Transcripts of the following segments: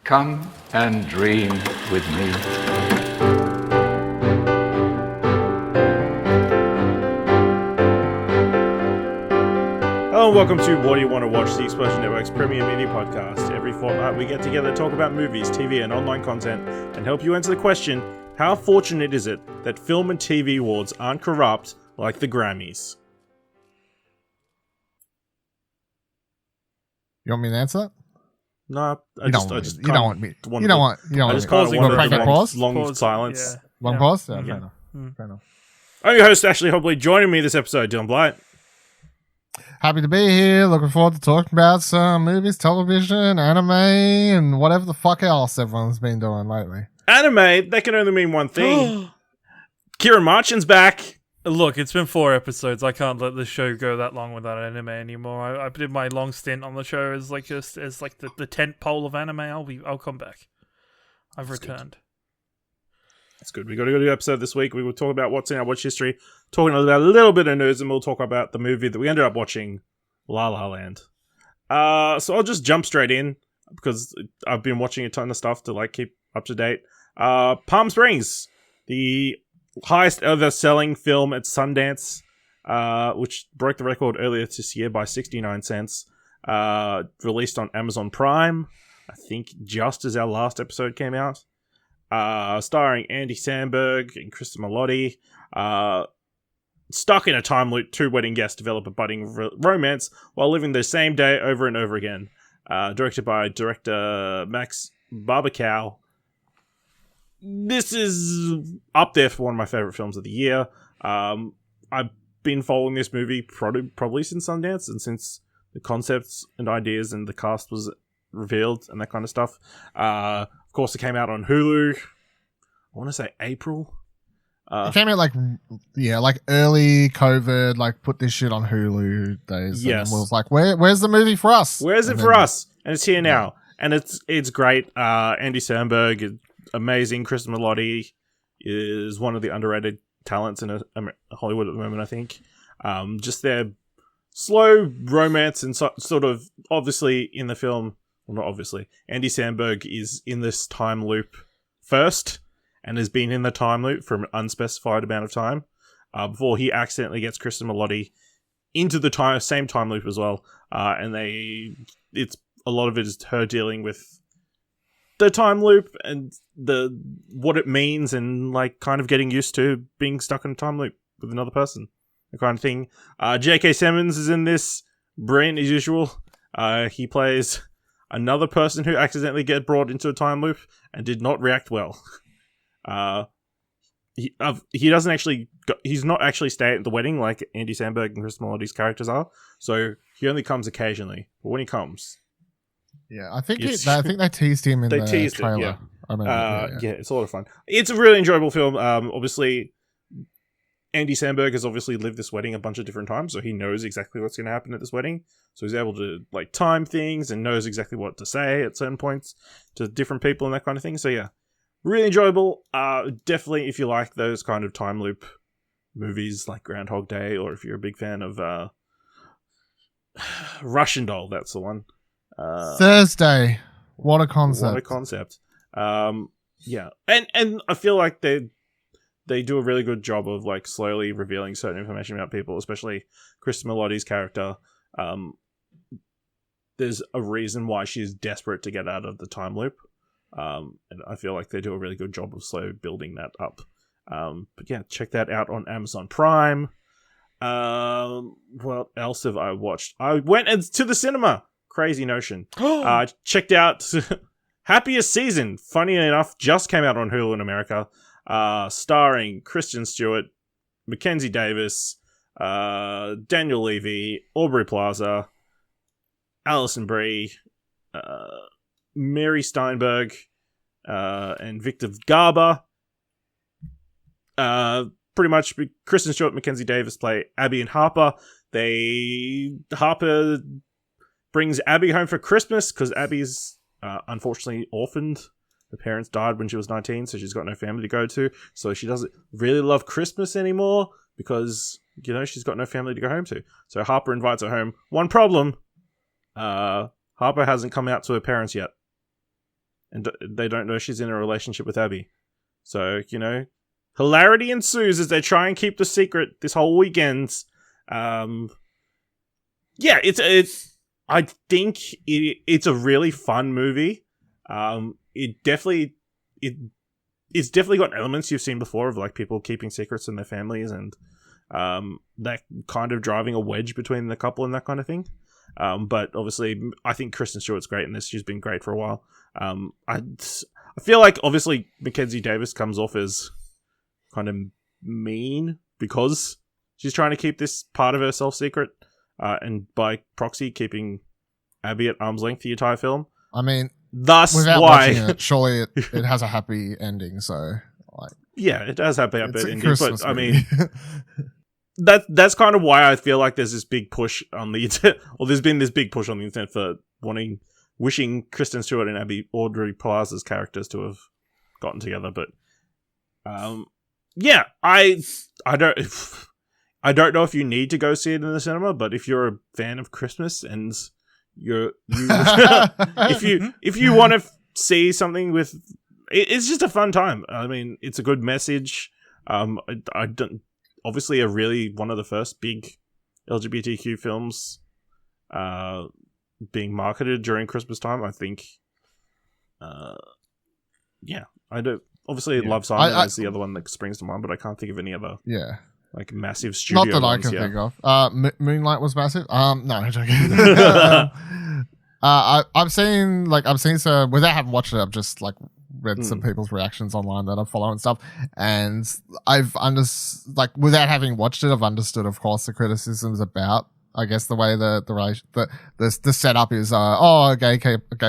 Come and dream with me. Hello and welcome to What Do You Want to Watch, the Explosion Network's premier media podcast. Every fortnight we get together to talk about movies, TV and online content and help you answer the question, how fortunate is it that film and TV awards aren't corrupt like the Grammys? You want me to answer that? No, I You just don't kind want me. wanted You don't to- want. You don't I want. just me. kind of You want wanted pregnant the pause? long silence. Yeah. Long pause? Yeah, Yeah. fair enough. Fair enough. I'm your host, Ashley Hobley. Joining me this episode, Dylan Blight. Happy to be here. Looking forward to talking about some movies, television, anime, and whatever the fuck else everyone's been doing lately. Anime, that can only mean one thing. Ciaran Marchin's back. Look, it's been 4 episodes. I can't let the show go that long without anime anymore. I did my long stint on the show as the tent pole of anime. I'll come back. I've returned. That's good. We got a good episode this week. We will talk about what's in our watch history, talking about a little bit of news, and we'll talk about the movie that we ended up watching, La La Land. So I'll just jump straight in because I've been watching a ton of stuff to keep up to date. Palm Springs, the highest ever selling film at Sundance, which broke the record earlier this year by 69 cents. Released on Amazon Prime, I think just as our last episode came out. Starring Andy Samberg and Kristen Milotti. Stuck in a time loop, 2 wedding guests develop a budding romance while living the same day over and over again. Directed by director Max Barbacow. This is up there for one of my favorite films of the year. I've been following this movie probably since Sundance and since the concepts and ideas and the cast was revealed and that kind of stuff. Of course, it came out on Hulu. I want to say April. It came out early COVID, put this shit on Hulu days. Yes. And was like, where's the movie for us? Where's it for us? And it's here now. And it's great. Andy Samberg is amazing. Kristen Milotti is one of the underrated talents in Hollywood at the moment, I think. Just their slow romance and sort of obviously in the film. Well, not obviously. Andy Samberg is in this time loop first and has been in the time loop for an unspecified amount of time before he accidentally gets Kristen Milotti into the same time loop as well. And it's a lot of it is her dealing with the time loop and what it means and kind of getting used to being stuck in a time loop with another person, the kind of thing. J.K. Simmons is in this, brilliant as usual. He plays another person who accidentally get brought into a time loop and did not react well. He doesn't actually. He's not actually staying at the wedding like Andy Samberg and Chris Melodi's characters are. So he only comes occasionally. But when he comes, yeah, I think they teased him in the trailer. Yeah. I mean, yeah, it's a lot of fun. It's a really enjoyable film. Obviously, Andy Samberg has obviously lived this wedding a bunch of different times, so he knows exactly what's going to happen at this wedding. So he's able to time things and knows exactly what to say at certain points to different people and that kind of thing. So yeah, really enjoyable. Definitely if you like those kind of time loop movies like Groundhog Day, or if you're a big fan of Russian Doll, that's the one. Thursday. What a concept. What a concept. Yeah, and I feel like they do a really good job of slowly revealing certain information about people, especially Kristen Milotti's character. There's a reason why she's desperate to get out of the time loop. And I feel like they do a really good job of slow building that up. But yeah, check that out on Amazon Prime. What else have I watched? I went to the cinema. Crazy notion. Checked out Happiest Season. Funny enough, just came out on Hulu in America. Starring Kristen Stewart, Mackenzie Davis, Daniel Levy, Aubrey Plaza, Alison Brie, Mary Steinberg, and Victor Garber. Pretty much, Kristen Stewart and Mackenzie Davis play Abby and Harper. Harper brings Abby home for Christmas because Abby's unfortunately orphaned. Her parents died when she was 19, so she's got no family to go to. So she doesn't really love Christmas anymore because, she's got no family to go home to. So Harper invites her home. One problem, Harper hasn't come out to her parents yet. and they don't know she's in a relationship with Abby. So, hilarity ensues as they try and keep the secret this whole weekend. I think it's a really fun movie. It's definitely got elements you've seen before of like people keeping secrets in their families and that kind of driving a wedge between the couple and that kind of thing. But obviously, I think Kristen Stewart's great in this. She's been great for a while. I feel like obviously Mackenzie Davis comes off as kind of mean because she's trying to keep this part of herself secret, and by proxy keeping Abby at arm's length the entire film. I mean, thus without why watching it, surely it has a happy ending. So, like, yeah, it does have a happy ending. Christmas But I movie. mean, that's kind of why I feel like there's this big push on the internet, or there's been this big push on the internet for wishing Kristen Stewart and Audrey Plaza's characters to have gotten together. But yeah, I don't know if you need to go see it in the cinema, but if you're a fan of Christmas and if you want to see something with, it's just a fun time. I mean, it's a good message. I don't, obviously one of the first big LGBTQ films being marketed during Christmas time. I think, yeah, I do. Obviously, Love Simon is the other one that springs to mind, but I can't think of any other like massive studio not that ones, I can think of. Moonlight was massive. No, I'm joking. I've seen so without having watched it, I've just like read some people's reactions online that I follow and stuff, and I've without having watched it, I've understood, of course, the criticisms about, I guess, the way the setup is, a gay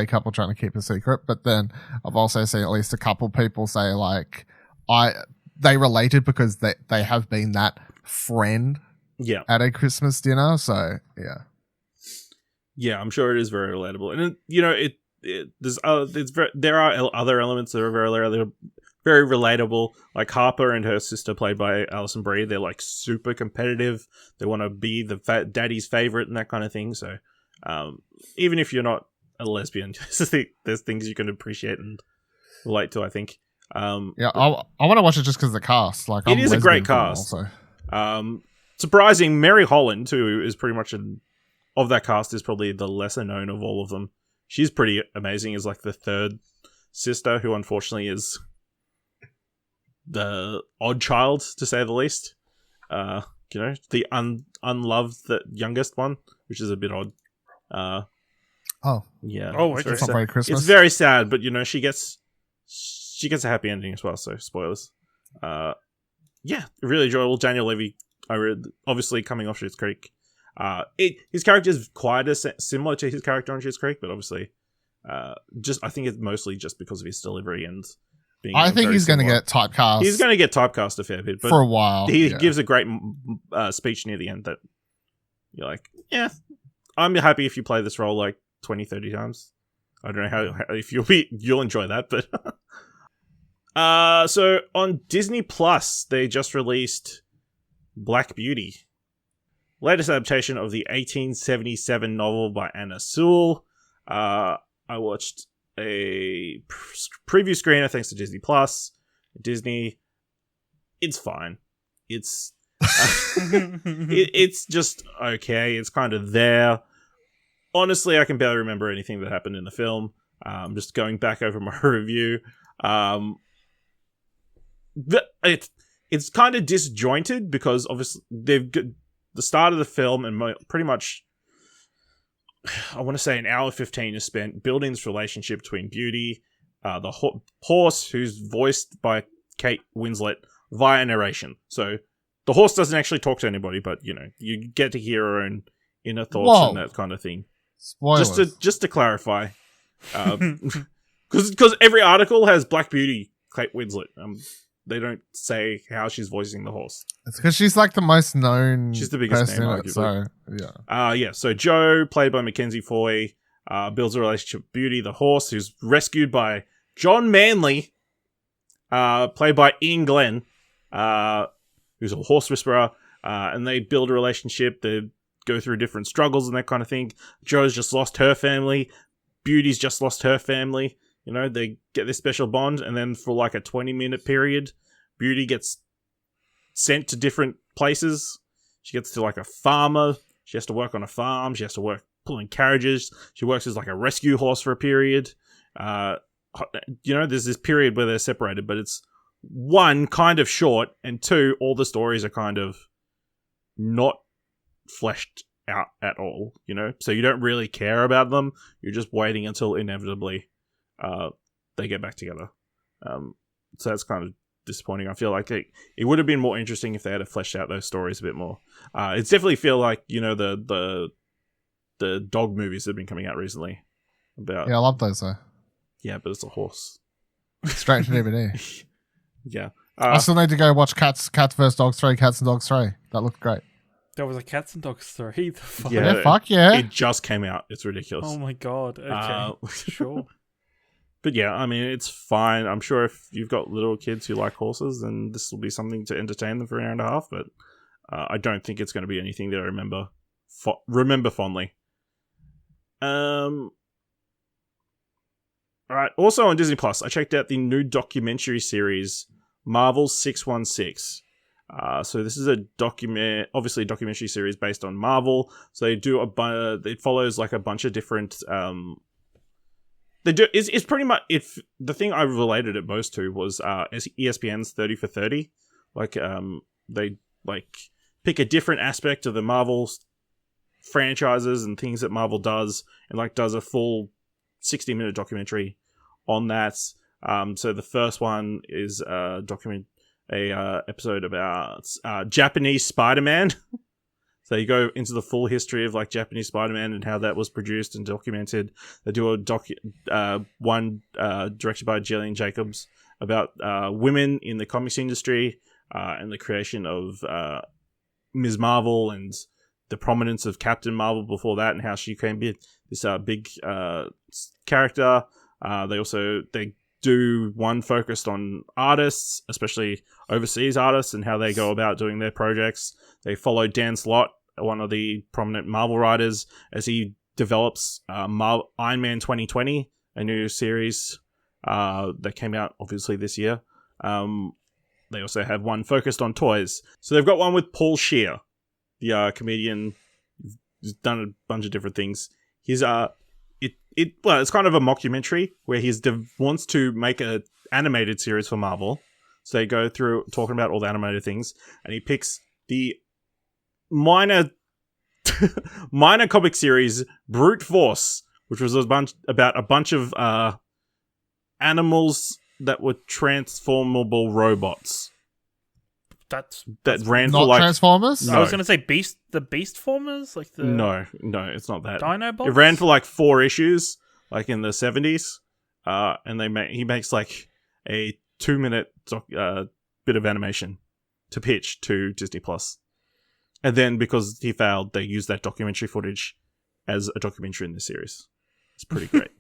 couple trying to keep a secret. But then I've also seen at least a couple people say like they related because they have been that friend at a Christmas dinner. So yeah, I'm sure it is very relatable, and there are other elements that are very relatable, like Harper and her sister played by Alison Brie. They're like super competitive. They want to be the daddy's favorite and that kind of thing. So even if you're not a lesbian, there's things you can appreciate and relate to, I think. I want to watch it just because of the cast. Like, it is a great cast. Surprising, Mary Holland, who is pretty much of that cast, is probably the lesser known of all of them. She's pretty amazing as like the third sister, who unfortunately is the odd child, to say the least. The unloved, the youngest one, which is a bit odd. Yeah. Oh, it's not very Christmas. It's very sad, but she gets a happy ending as well. So spoilers. Really enjoyable. Daniel Levy, obviously coming off Schitt's Creek. His character is quite similar to his character on Schitt's Creek, but obviously, I think it's mostly just because of his delivery and being. I think he's going to get typecast. He's going to get typecast a fair bit, but for a while. He gives a great speech near the end that you're like, yeah, I'm happy if you play this role like 20, 30 times. I don't know how if you'll enjoy that, but so on Disney Plus, they just released Black Beauty. Latest adaptation of the 1877 novel by Anna Sewell. I watched a preview screener thanks to Disney Plus. Disney, it's fine. It's it's just okay. It's kind of there. Honestly, I can barely remember anything that happened in the film. I'm just going back over my review. It's kind of disjointed because obviously they've got the start of the film and pretty much, I want to say, an hour 15 is spent building this relationship between Beauty, the horse, who's voiced by Kate Winslet, via narration. So the horse doesn't actually talk to anybody, but you get to hear her own inner thoughts and that kind of thing. Spoilers. Just to clarify, because every article has Black Beauty, Kate Winslet. They don't say how she's voicing the horse. It's because she's like the most known. She's the biggest person name, in it, so yeah. So Joe, played by Mackenzie Foy, builds a relationship with Beauty, the horse, who's rescued by John Manley, played by Ian Glenn, who's a horse whisperer, and they build a relationship. They go through different struggles and that kind of thing. Joe's just lost her family. Beauty's just lost her family. You know, they get this special bond, and then for like a 20-minute period, Beauty gets sent to different places. She gets to like a farmer. She has to work on a farm. She has to work pulling carriages. She works as like a rescue horse for a period. You know, there's this period where they're separated, but it's one, kind of short, and two, all the stories are kind of not fleshed out at all, you know? So you don't really care about them. You're just waiting until inevitably they get back together. So that's kind of disappointing. I feel like it would have been more interesting if they had fleshed out those stories a bit more. It's definitely feel like, you know, the dog movies that have been coming out recently. About Yeah, I love those though. Yeah, but it's a horse. Straight to DVD. Yeah. I still need to go watch Cats vs Dogs 3, Cats and Dogs 3. That looked great. There was a Cats and Dogs 3. The fuck? Yeah, fuck yeah. It just came out. It's ridiculous. Oh my god. Okay. Sure. But yeah, I mean, it's fine. I'm sure if you've got little kids who like horses, then this will be something to entertain them for an hour and a half. But I don't think it's going to be anything that I remember fondly. All right. Also on Disney Plus, I checked out the new documentary series, Marvel 616. So this is a documentary series based on Marvel. So they do it follows like a bunch of different. It's pretty much the thing I related it most to was ESPN's 30 for 30. Like they like pick a different aspect of the Marvel franchises and things that Marvel does, and like does a full 60-minute documentary on that. So the first one is episode about Japanese Spider-Man. So you go into the full history of like Japanese Spider-Man and how that was produced and documented. They do a one directed by Jillian Jacobs about women in the comics industry and the creation of Ms. Marvel and the prominence of Captain Marvel before that and how she came be this big character. They do one focused on artists, especially overseas artists, and how they go about doing their projects. They follow Dan Slott, one of the prominent Marvel writers, as he develops Iron Man 2020, a new series that came out obviously this year. They also have one focused on toys. So they've got one with Paul Scheer, the comedian. He's done a bunch of different things. He's it's kind of a mockumentary where he wants to make an animated series for Marvel. So they go through talking about all the animated things, and he picks the minor comic series Brute Force, which was about a bunch of animals that were transformable robots. That's ran not for like Transformers. No. I was gonna say the Beast Formers, like the No, it's not that. Dinobots? It ran for like 4 issues, like in the 70s, and he makes like a 2-minute bit of animation to pitch to Disney Plus, and then because he failed, they used that documentary footage as a documentary in the series. It's pretty great.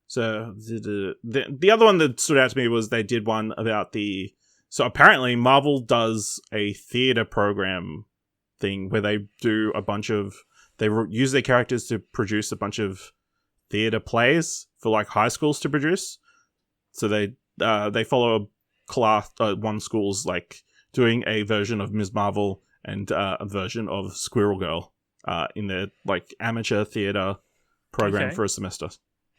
So the other one that stood out to me was they did one about So apparently Marvel does a theater program thing where they do a bunch of... They use their characters to produce a bunch of theater plays for like high schools to produce. So they follow a class, one school's like doing a version of Ms. Marvel and a version of Squirrel Girl in their like amateur theater program for a semester.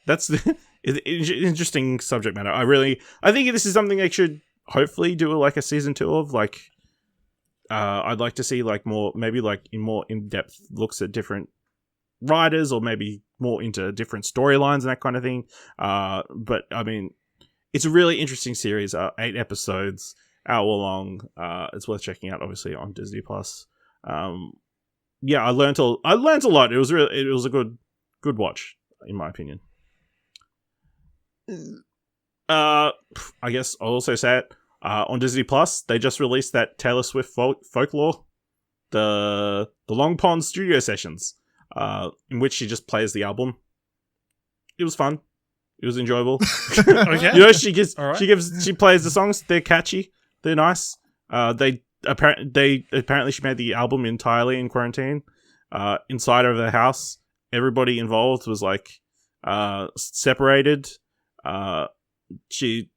That's the interesting subject matter. I think this is something they should hopefully do like a season 2 of. Like I'd like to see like more in-depth looks at different writers, or maybe more into different storylines and that kind of thing. But I mean, it's a really interesting series. 8 episodes, hour long. It's worth checking out, obviously, on Disney Plus. Yeah, I learned a lot. It was a good watch, in my opinion. I guess I'll also say it. On Disney Plus, they just released that Taylor Swift folklore, the Long Pond studio sessions, in which she just plays the album. It was fun. It was enjoyable. Okay. You know, she plays the songs. They're catchy. They're nice. Apparently she made the album entirely in quarantine, inside of the house. Everybody involved was like separated. She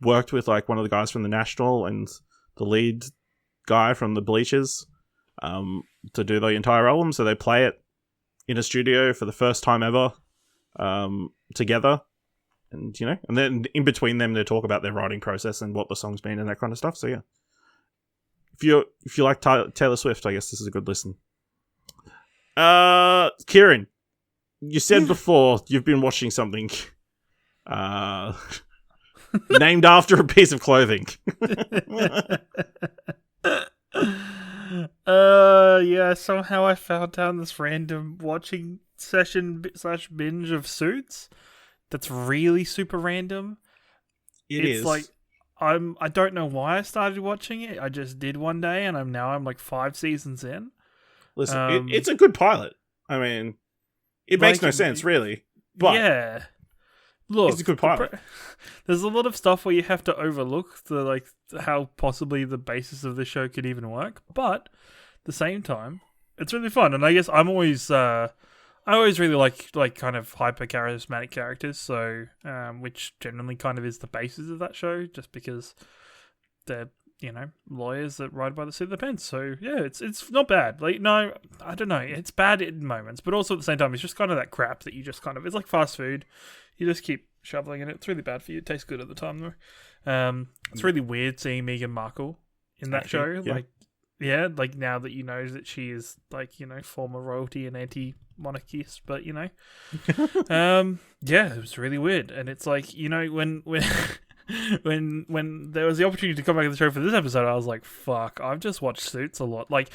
worked with like one of the guys from the National and the lead guy from the Bleachers to do the entire album. So they play it in a studio for the first time ever together. And, you know, and then in between them, they talk about their writing process and what the song's been and that kind of stuff. So, yeah. If you like Taylor Swift, I guess this is a good listen. Ciaran, you said before you've been watching something named after a piece of clothing. Yeah, somehow I found down this random watching session / binge of Suits that's really super random. It's like I don't know why I started watching it. I just did one day, and I'm like 5 seasons in. Listen, it's a good pilot. I mean, it makes no sense, really. But yeah, look, it's a good pilot. There's a lot of stuff where you have to overlook how possibly the basis of the show could even work. But at the same time, it's really fun, and I guess I always really like kind of hyper charismatic characters, so which generally kind of is the basis of that show, just because they're, you know, lawyers that ride by the seat of their pants. So yeah, it's not bad. Like, no, I don't know, it's bad in moments, but also at the same time, it's just kind of that crap that you just kind of, it's like fast food. You just keep shoveling in it. It's really bad for you. It tastes good at the time though. It's really weird seeing Meghan Markle in that show. Yeah. Like, yeah, like now that you know that she is like, you know, former royalty and anti-monarchist, but you know, yeah, it was really weird. And it's like, you know, when there was the opportunity to come back to the show for this episode, I was like, fuck, I've just watched Suits a lot. Like,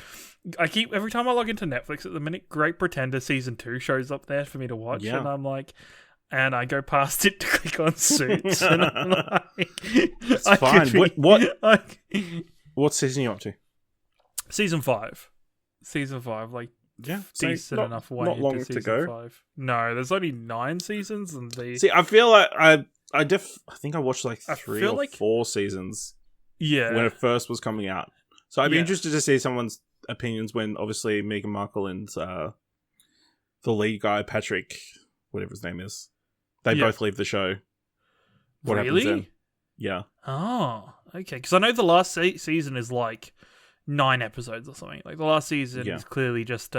every time I log into Netflix at the minute, Great Pretender season 2 shows up there for me to watch, and I'm like, and I go past it to click on Suits, and I'm like, it's fine. What season are you up to? Season 5, like, yeah, decent enough way not long into to season go. 5. No, there's only 9 seasons, and See, I feel like I think I watched like 3 or 4 seasons. Yeah, when it first was coming out. So I'd be Yeah. interested to see someone's opinions when obviously Meghan Markle and the lead guy Patrick, whatever his name is, they both leave the show. What happens Really? then? Yeah. Oh, okay. Because I know the last season is like 9 episodes or something. Like the last season is clearly just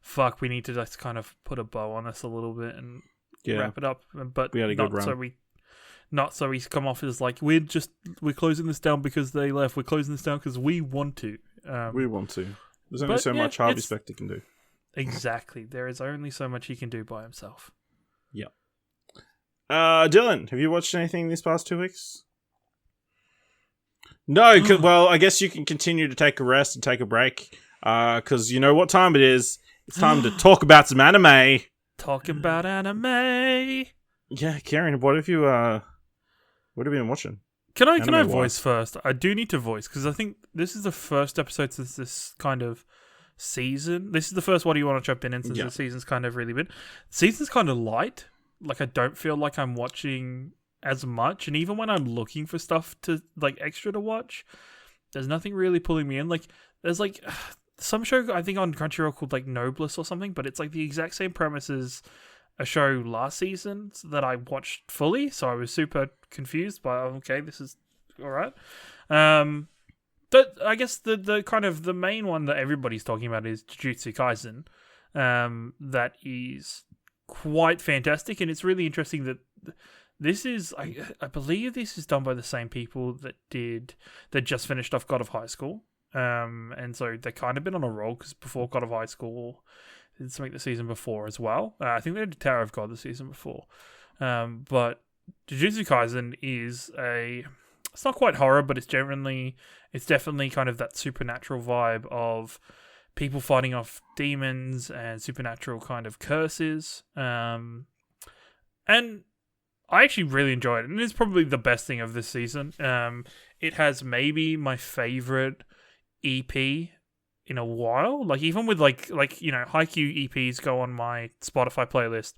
fuck, we need to just kind of put a bow on this a little bit and wrap it up. But we had a good run. Not so we come off as like we're closing this down because they left. We're closing this down because we want to. We want to. There's only so much Harvey Specter can do. Exactly. There is only so much he can do by himself. Yeah. Dylan, have you watched anything these past 2 weeks? No, well, I guess you can continue to take a rest and take a break, because you know what time it is. It's time to talk about some anime. Talking about anime. Yeah, Ciaran, what have you been watching? Can I voice first? I do need to voice, because I think this is the first episode since this kind of season. This is the first What Do You Want to Jump In since the season's kind of really been. Season's kind of light. Like, I don't feel like I'm watching as much, and even when I'm looking for stuff to like extra to watch, there's nothing really pulling me in. Like, there's like some show I think on Crunchyroll called like Noblesse or something, but it's like the exact same premise as a show last season that I watched fully, so I was super confused by, okay, this is all right. But I guess the kind of the main one that everybody's talking about is Jujutsu Kaisen. That is quite fantastic, and it's really interesting that this is, I believe this is done by the same people that just finished off God of High School. And so they've kind of been on a roll, because before God of High School, they did something the season before as well. I think they did Tower of God the season before. But Jujutsu Kaisen is it's not quite horror, but it's definitely kind of that supernatural vibe of people fighting off demons and supernatural kind of curses. And I actually really enjoy it, and it's probably the best thing of this season. It has maybe my favorite EP in a while. Like, even with like you know, Haikyuu EPs go on my Spotify playlist.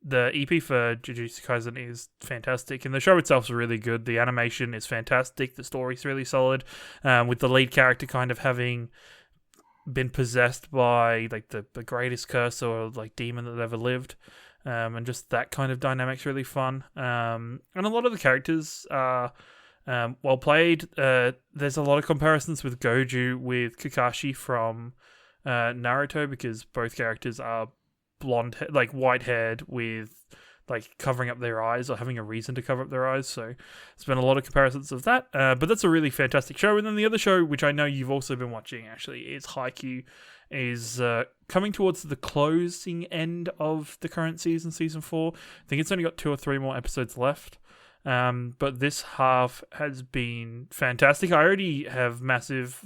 The EP for Jujutsu Kaisen is fantastic, and the show itself is really good. The animation is fantastic. The story's really solid, with the lead character kind of having been possessed by like the greatest curse or like demon that ever lived. and just that kind of dynamic's really fun. And a lot of the characters are well played. There's a lot of comparisons with Goju with Kakashi from Naruto, because both characters are white haired with like covering up their eyes or having a reason to cover up their eyes. So there's been a lot of comparisons of that. But that's a really fantastic show. And then the other show, which I know you've also been watching actually, is Haikyuu, is coming towards the closing end of the current season 4. I think it's only got 2 or 3 more episodes left. But this half has been fantastic. I already have massive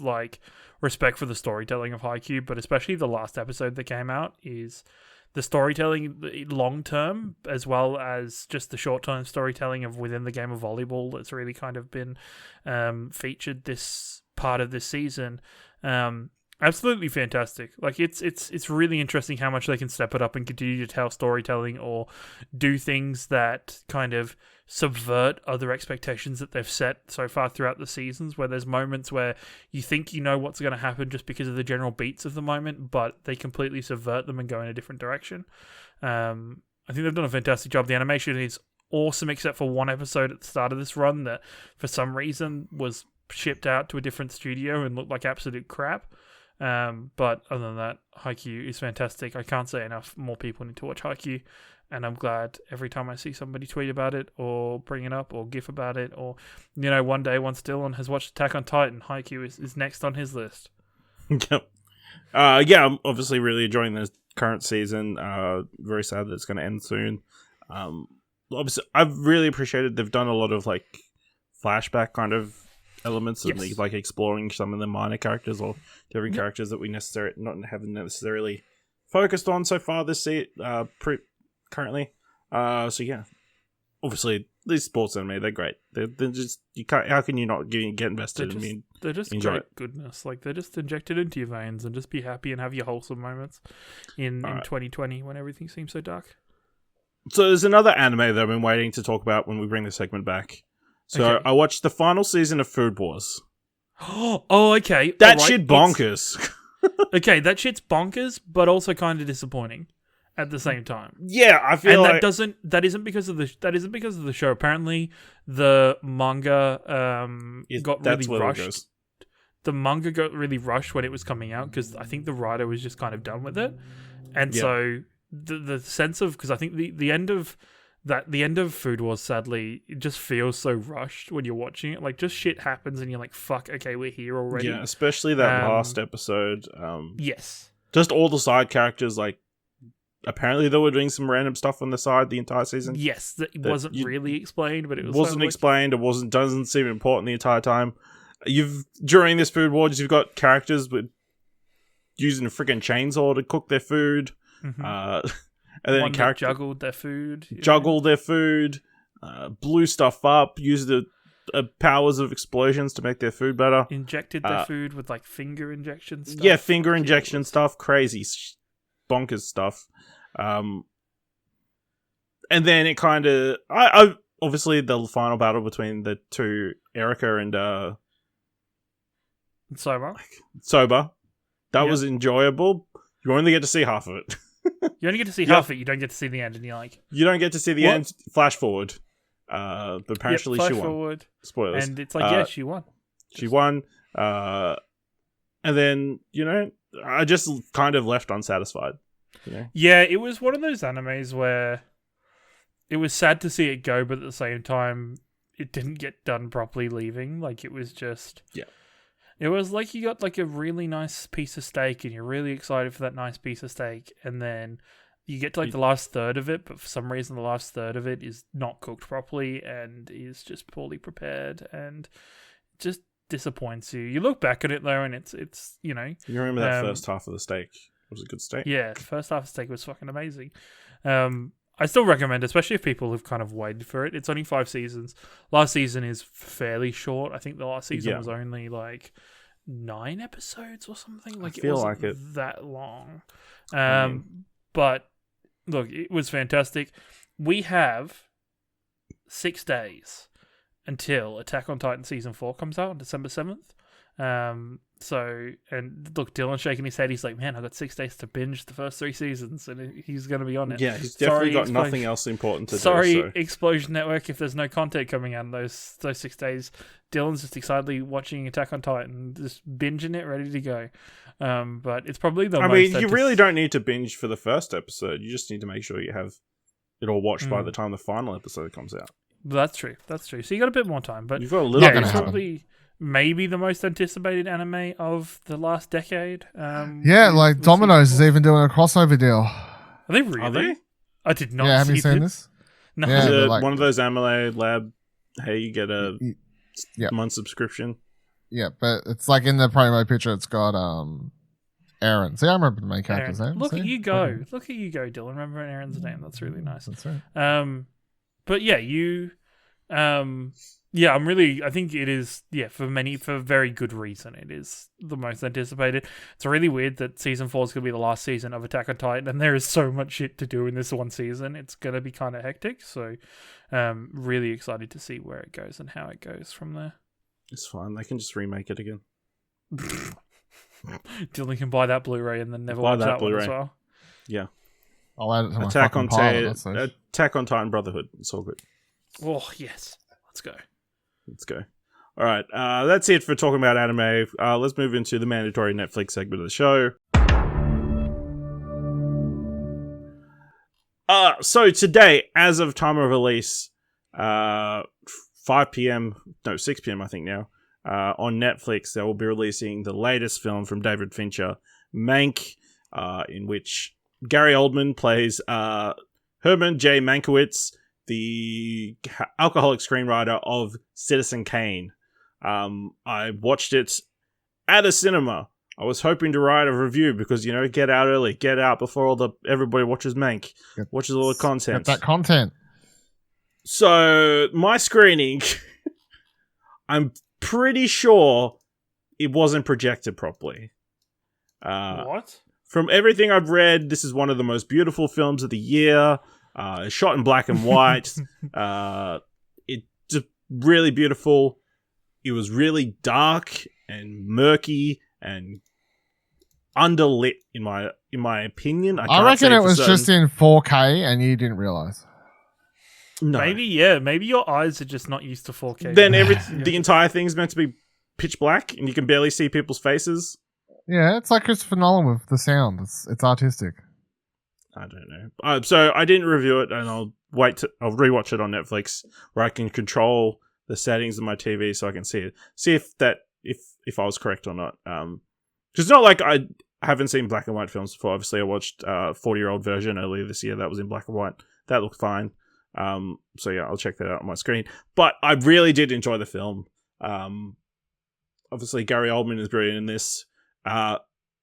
respect for the storytelling of Haikyuu, but especially the last episode that came out is the storytelling long term, as well as just the short term storytelling of within the game of volleyball that's really kind of been featured this part of this season. Absolutely fantastic. Like it's really interesting how much they can step it up and continue to tell storytelling or do things that kind of subvert other expectations that they've set so far throughout the seasons, where there's moments where you think you know what's going to happen just because of the general beats of the moment, but they completely subvert them and go in a different direction. I think they've done a fantastic job. The animation is awesome, except for one episode at the start of this run that for some reason was shipped out to a different studio and looked like absolute crap. But other than that, Haikyuu is fantastic. I can't say enough more people need to watch Haikyuu, and I'm glad every time I see somebody tweet about it or bring it up or gif about it, or one day once Dylan has watched Attack on Titan, Haikyuu is next on his list. Yep. I'm obviously really enjoying the current season. Very sad that it's going to end soon. Obviously, I've really appreciated they've done a lot of flashback kind of elements of exploring some of the minor characters or different characters that we haven't necessarily focused on so far this currently. Obviously these sports anime, they're great. They're just, you can't. How can you not get invested? They're just great goodness. They're just injected into your veins, and just be happy and have your wholesome moments in 2020 when everything seems so dark. So there's another anime that I've been waiting to talk about when we bring the segment back. So okay. I watched the final season of Food Wars. Oh, okay. That shit bonkers. Okay, that shit's bonkers, but also kind of disappointing at the same time. Yeah, I feel that isn't because of the show. Apparently, the manga got really rushed. The manga got really rushed when it was coming out because I think the writer was just kind of done with it, and so the sense of, because I think the end of Food Wars, sadly, it just feels so rushed when you're watching it. Just shit happens and you're like, fuck, okay, we're here already. Yeah, especially that last episode. Yes. Just all the side characters, apparently they were doing some random stuff on the side the entire season. Yes, it wasn't really explained, but it wasn't explained. It doesn't seem important the entire time. During this Food Wars, you've got characters with using a freaking chainsaw to cook their food. Mm-hmm. And then characters juggled their food. Blew stuff up, used the powers of explosions to make their food better. Injected their food with finger injection stuff. Yeah, finger injection stuff, crazy, bonkers stuff. And then it kind of, I obviously the final battle between the two, Erica and Soba, that was enjoyable. You only get to see half of it. You only get to see half of it. You don't get to see the end, and you're like, you don't get to see the end. Flash forward. But apparently she won. Forward. Spoilers. And it's like, she won. She won. And then, I just kind of left unsatisfied. Yeah, it was one of those animes where it was sad to see it go, but at the same time, it didn't get done properly leaving. It was just... Yeah. It was like you got a really nice piece of steak and you're really excited for that nice piece of steak, and then you get to the last third of it, but for some reason the last third of it is not cooked properly and is just poorly prepared and just disappoints you. You look back at it though, and it's You remember that first half of the steak? It was a good steak. Yeah, the first half of the steak was fucking amazing. I still recommend, especially if people have kind of waited for it. It's only 5 seasons. Last season is fairly short. I think the last season was only 9 episodes or something. It wasn't that long. But look, it was fantastic. We have 6 days until Attack on Titan Season 4 comes out on December 7th. So, and look, Dylan's shaking his head. He's like, man, I got 6 days to binge the first 3 seasons, and he's going to be on it. Yeah, he's definitely got Explosion. nothing else important to do. Sorry, So. Explosion Network, if there's no content coming out in those 6 days. Dylan's just excitedly watching Attack on Titan, just binging it, ready to go. But it's probably the most... you really don't need to binge for the first episode. You just need to make sure you have it all watched by the time the final episode comes out. That's true. So you got a bit more time, but You've got a little bit gonna of happen. time. probably maybe the most anticipated anime of the last decade. Yeah, like Domino's is even doing a crossover deal. Are they really? Are they? I did not. Yeah, have see you seen this? this? No. Yeah, Is they're it like- one of those Amelie Lab? Hey, you get a Yeah. month subscription. Yeah, but it's like in the promo picture, it's got Aaron. See, I remember the main character's Aaron. name. Look See? at you go. Look at you go, Dylan. Remember Aaron's name. That's really nice. That's right. But yeah, yeah, I think it is, for very good reason. It is the most anticipated. It's really weird that season 4 is going to be the last season of Attack on Titan, and there is so much shit to do in this one season. It's going to be kind of hectic, so really excited to see where it goes and how it goes from there. It's fine. They can just remake it again. Dylan can buy that Blu-ray and then never Buy watch that that one Blu-ray. as well. Yeah. I'll add it to my Attack fucking on pile. That's nice. Attack on Titan Brotherhood. It's all good. Oh, yes. Let's go. Let's go. All right. That's it for talking about anime. Let's move into the mandatory Netflix segment of the show. So today, as of time of release, 5 p.m. No, 6 p.m. I think now. On Netflix, they will be releasing the latest film from David Fincher, Mank, in which Gary Oldman plays Herman J. Mankiewicz, the alcoholic screenwriter of Citizen Kane. I watched it at a cinema. I was hoping to write a review because, get out early, get out before everybody watches Mank, watches all the content. Get that content. So, my screening, I'm pretty sure it wasn't projected properly. What? From everything I've read, this is one of the most beautiful films of the year. Shot in black and white. It's just really beautiful. It was really dark and murky and underlit in my opinion. I reckon it was just in 4K and you didn't realize. No. Maybe your eyes are just not used to 4K. Then the entire thing's meant to be pitch black and you can barely see people's faces. Yeah, it's like Christopher Nolan with the sound. It's artistic. I don't know. So I didn't review it, and I'll rewatch it on Netflix, where I can control the settings of my TV so I can see it. See if I was correct or not. Because it's not like I haven't seen black and white films before. Obviously, I watched 40-year-old version earlier this year that was in black and white. That looked fine. So yeah, I'll check that out on my screen. But I really did enjoy the film. Obviously, Gary Oldman is brilliant in this.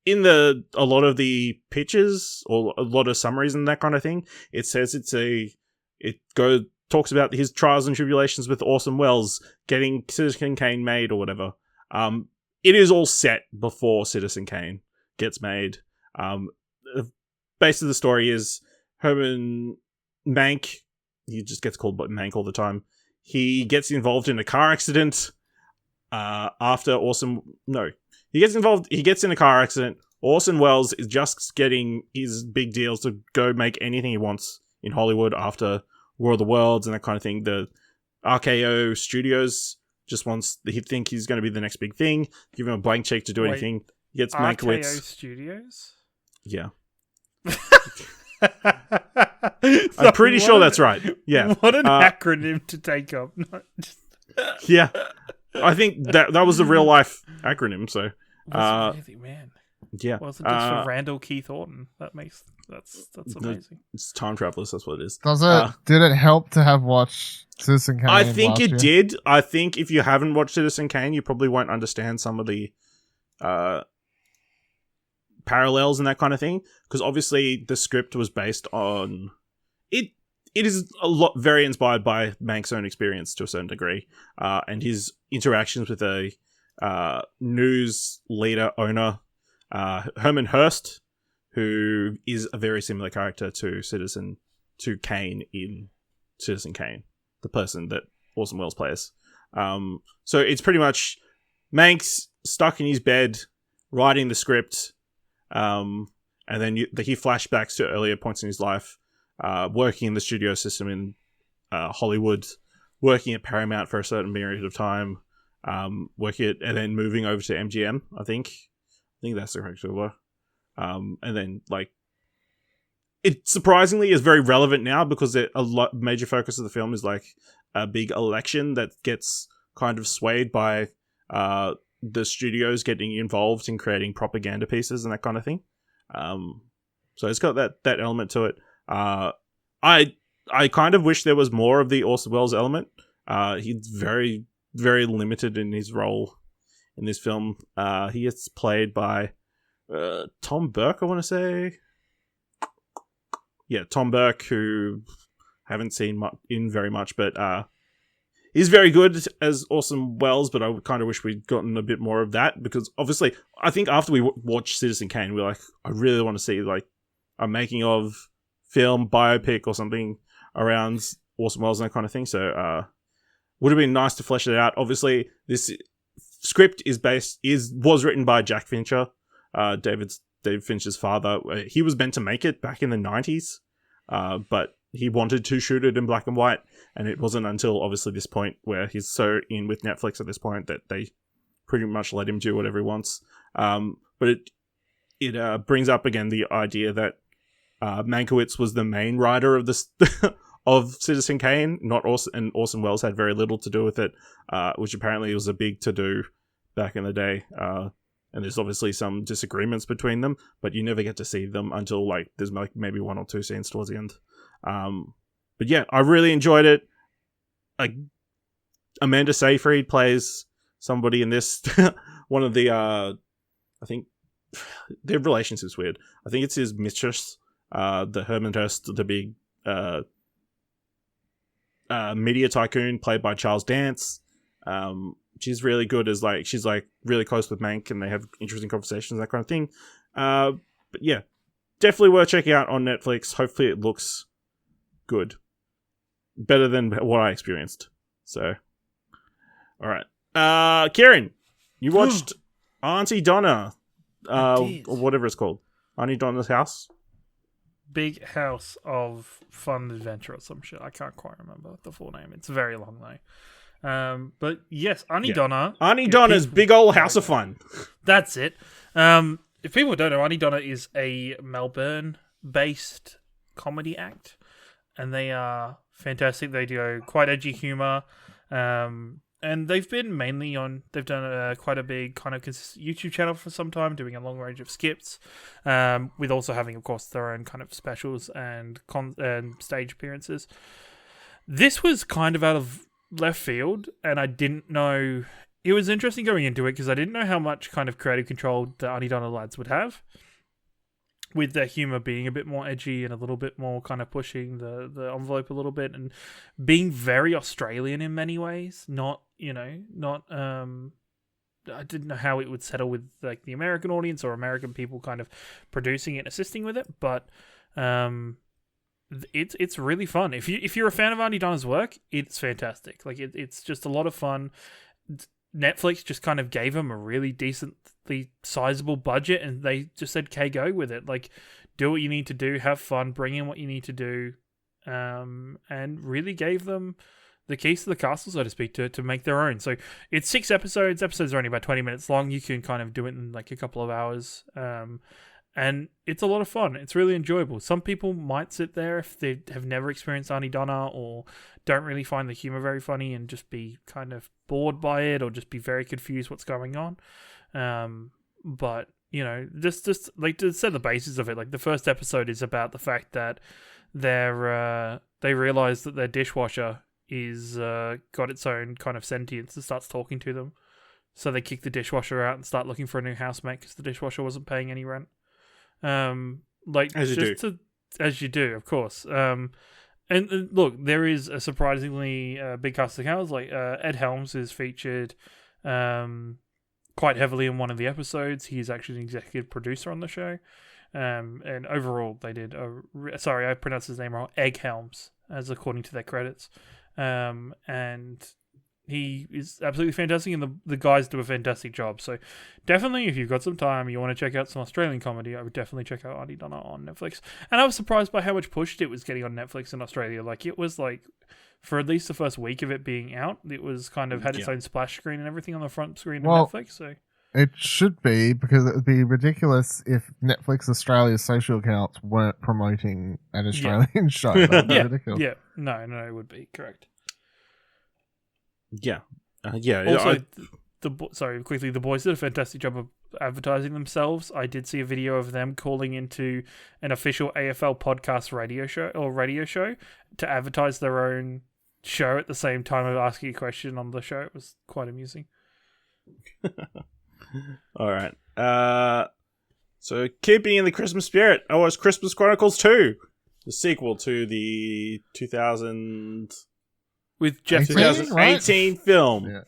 In a lot of the pitches or a lot of summaries and that kind of thing, it says talks about his trials and tribulations with Orson Welles getting Citizen Kane made or whatever. It is all set before Citizen Kane gets made. The base of the story is Herman Mank. He just gets called Mank all the time. He gets involved in a car accident after Orson... No. He gets in a car accident. Orson Welles is just getting his big deals to go make anything he wants in Hollywood after War of the Worlds and that kind of thing. The RKO Studios just he think he's going to be the next big thing. Give him a blank check to do anything. He gets RKO Mankiewicz. Studios? Yeah. I'm pretty sure that's right. Yeah. What an acronym to take up. Yeah. I think that was the real life acronym, so Really, man. yeah. Wasn't just for Randall Keith Orton. That's amazing. It's time travelers, that's what it is. Did it help to have watched Citizen Kane? I think last it year? did. I think if you haven't watched Citizen Kane, you probably won't understand some of the parallels and that kind of thing. Because obviously the script was based on... It is very inspired by Mank's own experience to a certain degree. And his interactions with a news leader owner, Herman Hurst, who is a very similar character to Kane in Citizen Kane, the person that Orson Welles plays. So it's pretty much Mank's stuck in his bed writing the script, and then he flashbacks to earlier points in his life, working in the studio system in Hollywood, working at Paramount for a certain period of time, and then moving over to MGM. I think that's the correct order. And then like it surprisingly is very relevant now because major focus of the film is like a big election that gets kind of swayed by the studios getting involved in creating propaganda pieces and that kind of thing. So it's got that element to it. I kind of wish there was more of the Orson Welles element. He's very, very limited in his role in this film. He is played by Tom Burke, I want to say. Yeah, Tom Burke, who I haven't seen in very much, but he's very good as Orson Welles, but I kind of wish we'd gotten a bit more of that, because obviously, I think after we watched Citizen Kane, we're like, I really want to see like a making of film, biopic or something around Orson Welles and that kind of thing, so would have been nice to flesh it out. Obviously, this script was written by Jack Fincher, David Fincher's father. He was meant to make it back in the 90s, but he wanted to shoot it in black and white, and it wasn't until obviously this point where he's so in with Netflix at this point that they pretty much let him do whatever he wants. But it brings up again the idea that Mankiewicz was the main writer of this of Citizen Kane, not Orson, and Orson Welles had very little to do with it, which apparently was a big to-do back in the day. And there's obviously some disagreements between them, but you never get to see them until like there's like maybe one or two scenes towards the end. But yeah, I really enjoyed it. Like Amanda Seyfried plays somebody in this. One of the I think their relationship's weird. I think it's his mistress, the Herman Hurst, the big media tycoon played by Charles Dance. She's really good as like, she's like really close with Mank and they have interesting conversations, that kind of thing. But yeah, definitely worth checking out on Netflix. Hopefully it looks good. Better than what I experienced. So, alright. Ciaran, you watched Aunty Donna, or whatever it's called. Aunty Donna's House? Big House of Fun Adventure or some shit. I can't quite remember the full name. It's very long though. But yes, Aunty Donna. Aunty Donna's big old house of fun. That's it. If people don't know, Aunty Donna is a Melbourne-based comedy act, and they are fantastic. They do quite edgy humor, and they've been mainly on. They've done quite a big kind of YouTube channel for some time, doing a long range of skits, with also having, of course, their own kind of specials and stage appearances. This was kind of out of left field, and I didn't know. It was interesting going into it because I didn't know how much kind of creative control the Aunty Donna lads would have, with their humor being a bit more edgy and a little bit more kind of pushing the envelope a little bit, and being very Australian in many ways. Not I didn't know how it would settle with like the American audience or American people kind of producing it and assisting with it, but it's really fun. If you're a fan of Aunty Donna's work, it's fantastic. Like it's just a lot of fun. Netflix just kind of gave them a really decently sizable budget, and they just said, "Okay, go with it. Like, do what you need to do, have fun, bring in what you need to do," and really gave them the keys to the castle, so to speak, to make their own. So it's 6 episodes. Episodes are only about 20 minutes long. You can kind of do it in like a couple of hours. And it's a lot of fun. It's really enjoyable. Some people might sit there if they have never experienced Aunty Donna or don't really find the humor very funny and just be kind of bored by it or just be very confused what's going on. But, you know, just like to set the basis of it, like the first episode is about the fact that they realize that their dishwasher is got its own kind of sentience and starts talking to them. So they kick the dishwasher out and start looking for a new housemate because the dishwasher wasn't paying any rent. Like as you do, of course. And look, there is a surprisingly big cast of characters. Like Ed Helms is featured quite heavily in one of the episodes. He's actually an executive producer on the show. And overall, they did. Sorry, I pronounced his name wrong. Egg Helms, as according to their credits. And he is absolutely fantastic, and the guys do a fantastic job. So definitely, if you've got some time, you want to check out some Australian comedy, I would definitely check out Aunty Donna on Netflix. And I was surprised by how much pushed it was getting on Netflix in Australia. Like, it was like, for at least the first week of it being out, it was kind of had its own splash screen and everything on the front screen of Netflix. So it should be, because it would be ridiculous if Netflix Australia's social accounts weren't promoting an Australian show. That would be ridiculous. Yeah, no, it would be correct. Yeah. Also, quickly, the boys did a fantastic job of advertising themselves. I did see a video of them calling into an official AFL podcast radio show to advertise their own show at the same time of asking a question on the show. It was quite amusing. All right. So keeping in the Christmas spirit, I watched Christmas Chronicles 2, the sequel to the 2018 With Jeff 2018 film,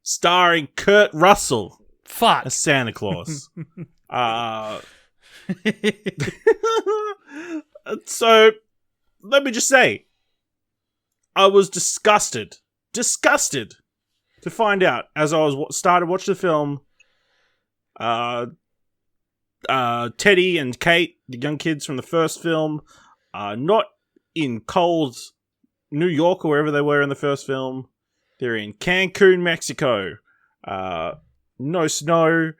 starring Kurt Russell as Santa Claus. So let me just say, I was disgusted to find out as I was started watching the film. Teddy and Kate, the young kids from the first film, are not in cold New York or wherever they were in the first film. They're in Cancun, Mexico. No snow.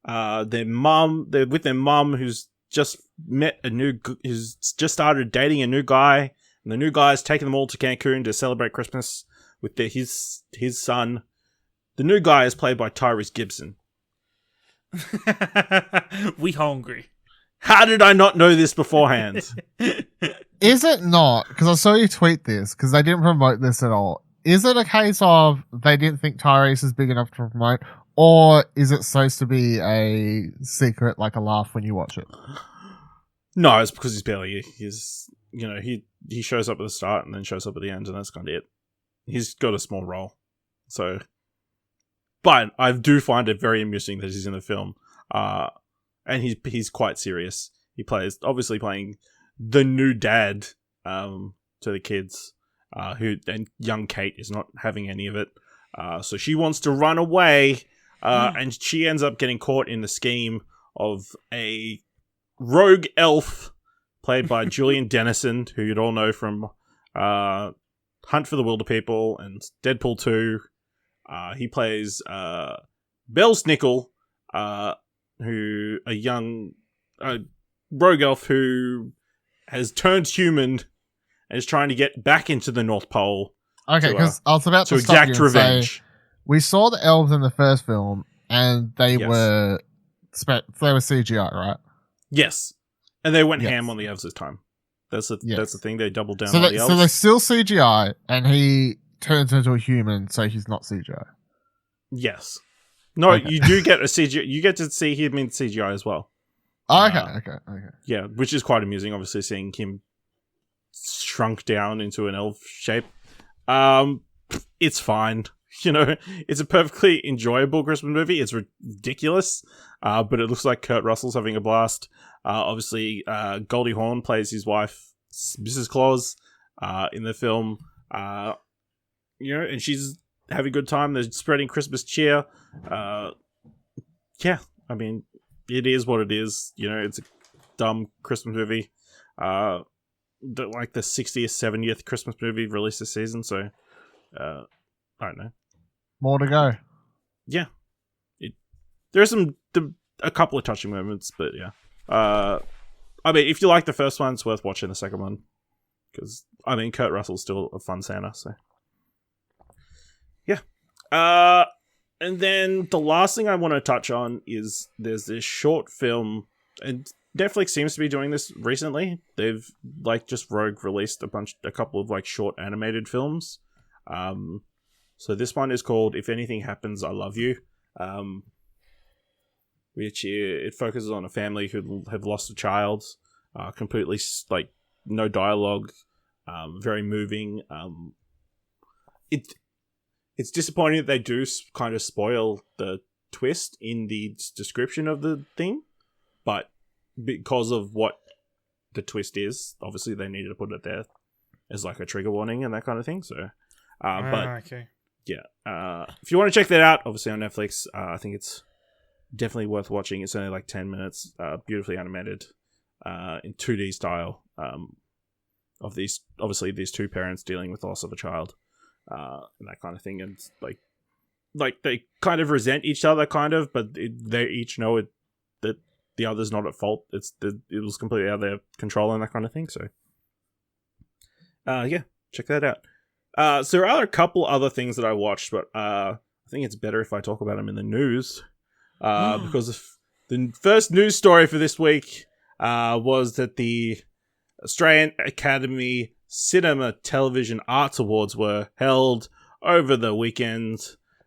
They're with their mum, who's just who's just started dating a new guy, and the new guy's taking them all to Cancun to celebrate Christmas with his son. The new guy is played by Tyrese Gibson. We hungry. How did I not know this beforehand? Is it not? Because I saw you tweet this, because they didn't promote this at all. Is it a case of they didn't think Tyrese is big enough to promote, or is it supposed to be a secret, like a laugh when you watch it? No, it's because he shows up at the start and then shows up at the end, and that's kind of it. He's got a small role, so. But I do find it very amusing that he's in the film, and he's quite serious. He obviously playing the new dad to the kids, and young Kate is not having any of it. So she wants to run away, and she ends up getting caught in the scheme of a rogue elf played by Julian Dennison, who you'd all know from Hunt for the Wilderpeople and Deadpool 2. He plays Belsnickel, who a young rogue elf who has turned human and is trying to get back into the North Pole. Okay, because I was about to stop exact you and revenge. say, we saw the elves in the first film, and they were CGI, right? Yes, and they went ham on the elves this time. That's the thing. They doubled down on the elves. So they're still CGI, and he turns into a human, so he's not CGI. Yes. No, okay. You do get a CGI. You get to see him in CGI as well. Okay. Yeah, which is quite amusing, obviously, seeing him shrunk down into an elf shape. It's fine. It's a perfectly enjoyable Christmas movie. It's ridiculous, but it looks like Kurt Russell's having a blast. Obviously, Goldie Hawn plays his wife, Mrs. Claus, in the film. And she's having a good time. They're spreading Christmas cheer. Yeah, I mean, it is what it is. It's a dumb Christmas movie. Like the 60th, 70th Christmas movie released this season, so I don't know. More to go. Yeah. There are a couple of touching moments, but yeah. I mean, if you like the first one, it's worth watching the second one. Because, I mean, Kurt Russell's still a fun Santa, so. Yeah. And then the last thing I want to touch on is there's this short film, and Netflix seems to be doing this recently. They've just rogue released a couple of short animated films. So this one is called If Anything Happens, I Love You, which it focuses on a family who have lost a child, completely no dialogue, very moving. It's disappointing that they do kind of spoil the twist in the description of the thing, but because of what the twist is, obviously they needed to put it there as a trigger warning and that kind of thing. So, but okay. if you want to check that out, obviously on Netflix, I think it's definitely worth watching. It's only like 10 minutes, beautifully animated, in 2D style, of these two parents dealing with the loss of a child, and that kind of thing. And like they kind of resent each other, kind of, but they each know that the other's not at fault. It was completely out of their control and that kind of thing. So, check that out. So there are a couple other things that I watched, but I think it's better if I talk about them in the news. Because the first news story for this week was that the Australian Academy Cinema Television Arts Awards were held over the weekend.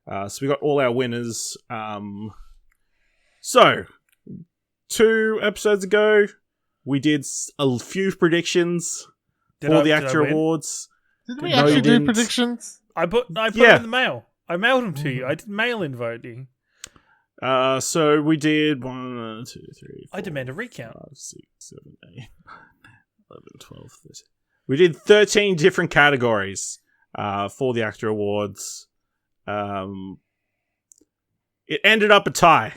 So we got all our winners. So 2 episodes ago, we did a few predictions for the Actor Awards. Did we actually do predictions? I put them in the mail. I mailed them to you. I did mail-in voting. So we did 1, 2, 3, 4, I demand a recount. 5, 6, 7, 8, 11, 12, 13. We did 13 different categories for the Actor Awards. It ended up a tie.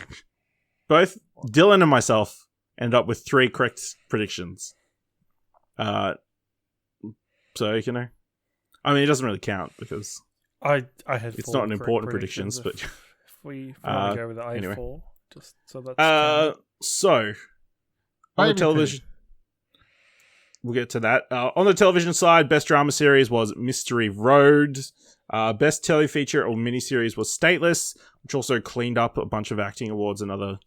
Both Dylan and myself ended up with 3 correct predictions. So, you know, I mean, it doesn't really count because I had it's 4 not an important predictions, but if we want to go with it, I had anyway. 4. Just so that's so on the television, we'll get to that. On the television side, best drama series was Mystery Road. Best telefeature or miniseries was Stateless, which also cleaned up a bunch of acting awards and other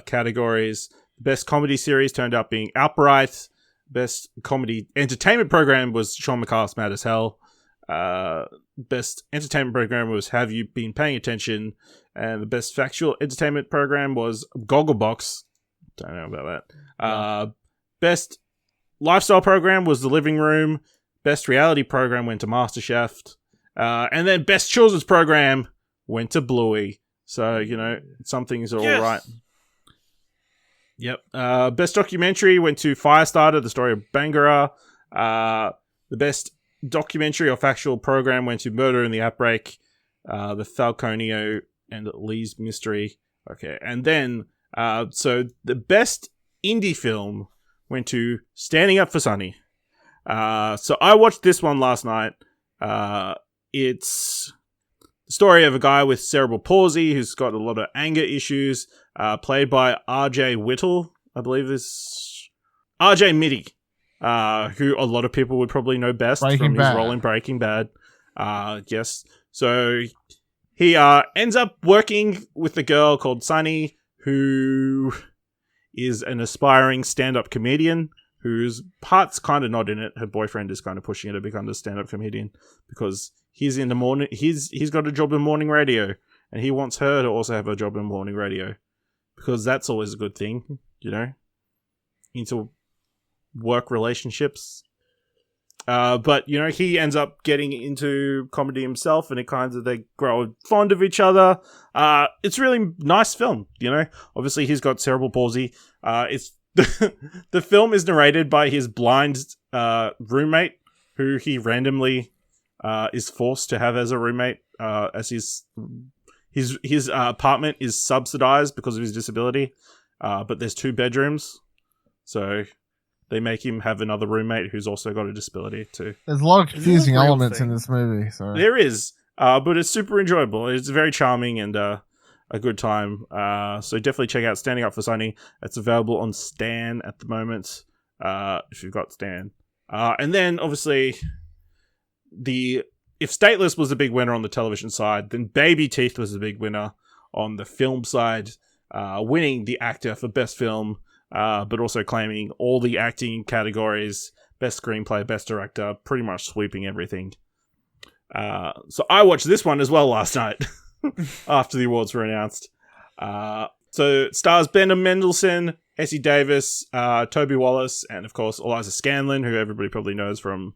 categories. Best comedy series turned out being Outright. Best comedy entertainment program was Sean McCall's Mad as Hell. Best entertainment program was Have You Been Paying Attention? And the best factual entertainment program was Gogglebox. Don't know about that. Best lifestyle program was The Living Room. Best reality program went to MasterChef. And then best children's program went to Bluey. So, you know, some things are all right. Yep. Best documentary went to Firestarter, the story of Bangara. The best documentary or factual program went to Murder in the Outbreak, the Falconio and Lee's Mystery. Okay. And then, so the best indie film went to Standing Up for Sunny. So I watched this one last night. It's the story of a guy with cerebral palsy who's got a lot of anger issues, played by R.J. Whittle, I believe this R.J. Mitty, who a lot of people would probably know best from his role in Breaking Bad. Yes. So he ends up working with a girl called Sunny, who is an aspiring stand-up comedian whose part's kind of not in it. Her boyfriend is kind of pushing her to become a stand-up comedian because he's in the morning. He's got a job in morning radio, and he wants her to also have a job in morning radio because that's always a good thing, you know, into work relationships. But you know, he ends up getting into comedy himself, and they grow fond of each other. It's really nice film, you know. Obviously, he's got cerebral palsy. It's the film is narrated by his blind roommate, who he randomly is forced to have as a roommate, as his apartment is subsidized because of his disability, but there's 2 bedrooms, so they make him have another roommate who's also got a disability too. There's a lot of confusing elements in this movie. So there is, but it's super enjoyable. It's very charming and a good time. So definitely check out Standing Up for Sunny. It's available on Stan at the moment, if you've got Stan. And then obviously if Stateless was the big winner on the television side, then Baby Teeth was the big winner on the film side, winning the actor for best film, but also claiming all the acting categories, best screenplay, best director, pretty much sweeping everything. So I watched this one as well last night after the awards were announced. So it stars Benda Mendelsohn, Essie Davis, Toby Wallace, and of course Eliza Scanlon, who everybody probably knows from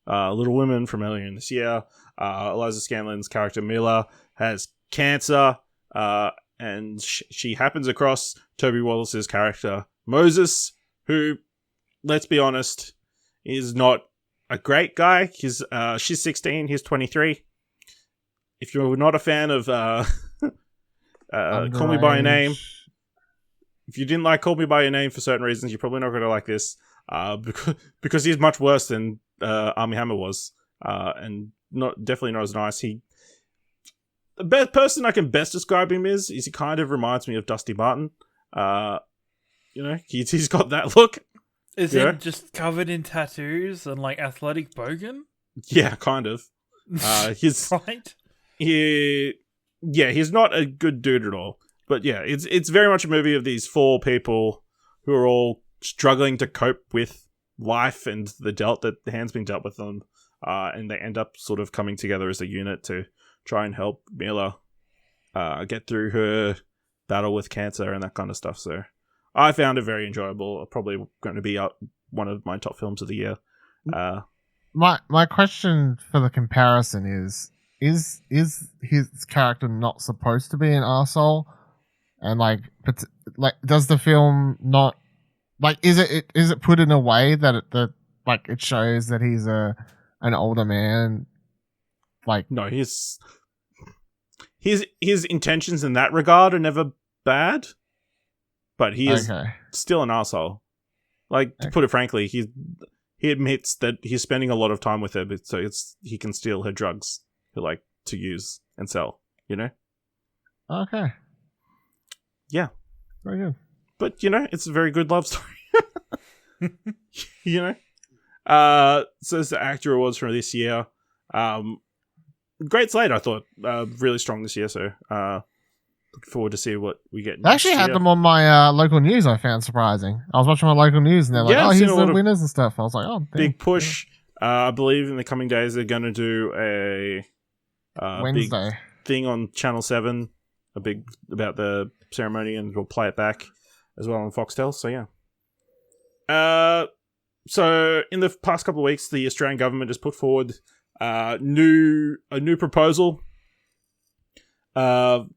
Little Women from earlier in this year. Eliza Scanlon's character Mila has cancer, and she happens across Toby Wallace's character Moses, who, let's be honest, is not a great guy. She's 16, he's 23. if you're not a fan of Call Me by Your Name, if you didn't like Call Me by Your Name for certain reasons, you're probably not going to like this because he's much worse than Armie Hammer was, and definitely not as nice. The best person I can best describe him is he kind of reminds me of Dusty Martin. He's got that look. Is he just covered in tattoos and like athletic bogan? Yeah, kind of. He's right. He's not a good dude at all. But yeah, it's very much a movie of these four people who are all struggling to cope with life and the hand's been dealt with them, and they end up sort of coming together as a unit to try and help Mila get through her battle with cancer and that kind of stuff. So I found it very enjoyable. Probably going to be one of my top films of the year. My question for the comparison is his character not supposed to be an arsehole? And like does the film not like is it put in a way that it shows that he's an older man? Like no, his intentions in that regard are never bad, but he is still an arsehole. Like to put it frankly, he admits that he's spending a lot of time with her, but so he can steal her drugs to use and sell. Okay. Yeah. Very good. But it's a very good love story. So it's the actor awards from this year. Great slate, I thought. Really strong this year, so looking forward to see what we get. I actually had them on my local news. I found surprising. I was watching my local news and they're like, here's the winners and stuff. I was like, oh, big push. I believe in the coming days they're going to do a Wednesday big thing on Channel 7, about the ceremony, and we'll play it back as well on Foxtel. So yeah. So in the past couple of weeks, the Australian government has put forward a new proposal that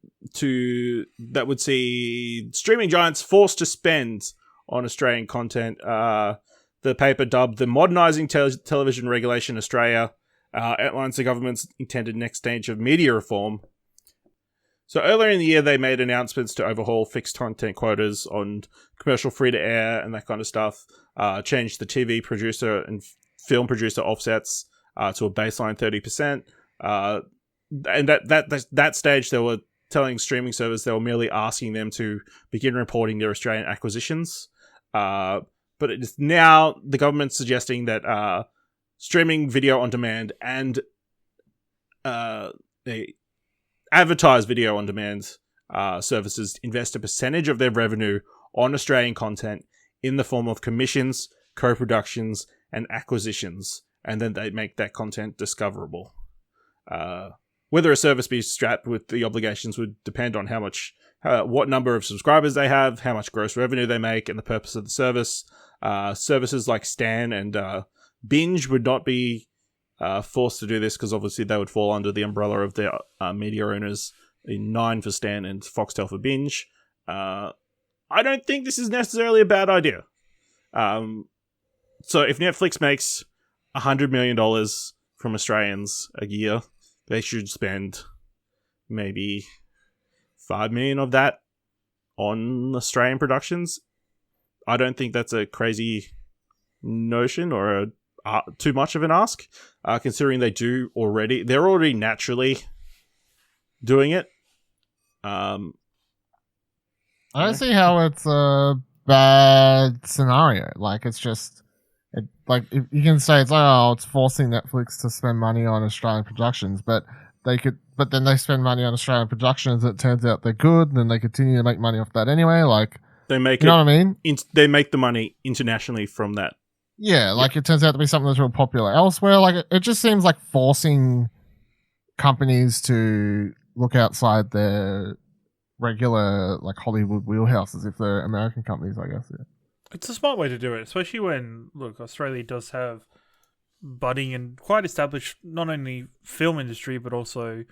would see streaming giants forced to spend on Australian content. The paper, dubbed the Modernising Television Regulation Australia, outlines the government's intended next stage of media reform. So earlier in the year, they made announcements to overhaul fixed content quotas on commercial free-to-air and that kind of stuff, change the TV producer and film producer offsets to a baseline 30%. And that stage, they were telling streaming services they were merely asking them to begin reporting their Australian acquisitions. But it is now the government's suggesting that streaming video on demand and advertised video on demand services invest a percentage of their revenue on Australian content in the form of commissions, co-productions, and acquisitions, and then they make that content discoverable. Whether a service be strapped with the obligations would depend on what number of subscribers they have, how much gross revenue they make, and the purpose of the service. Services like Stan and Binge would not be forced to do this because obviously they would fall under the umbrella of their media owners in Nine for Stan and Foxtel for Binge. I don't think this is necessarily a bad idea. So if Netflix makes $100 million from Australians a year, they should spend maybe $5 million of that on Australian productions. I don't think that's a crazy notion or too much of an ask, considering they're already naturally doing it. I don't see how it's a bad scenario. Like, it's just, you can say it's forcing Netflix to spend money on Australian productions, but then they spend money on Australian productions. It turns out they're good, and then they continue to make money off that anyway. Like, they make you know what I mean? They make the money internationally from that. Yeah, it turns out to be something that's real popular elsewhere. Like, it just seems like forcing companies to look outside their regular, Hollywood wheelhouse as if they're American companies, I guess. Yeah. It's a smart way to do it, especially when, Australia does have budding and quite established not only film industry, but also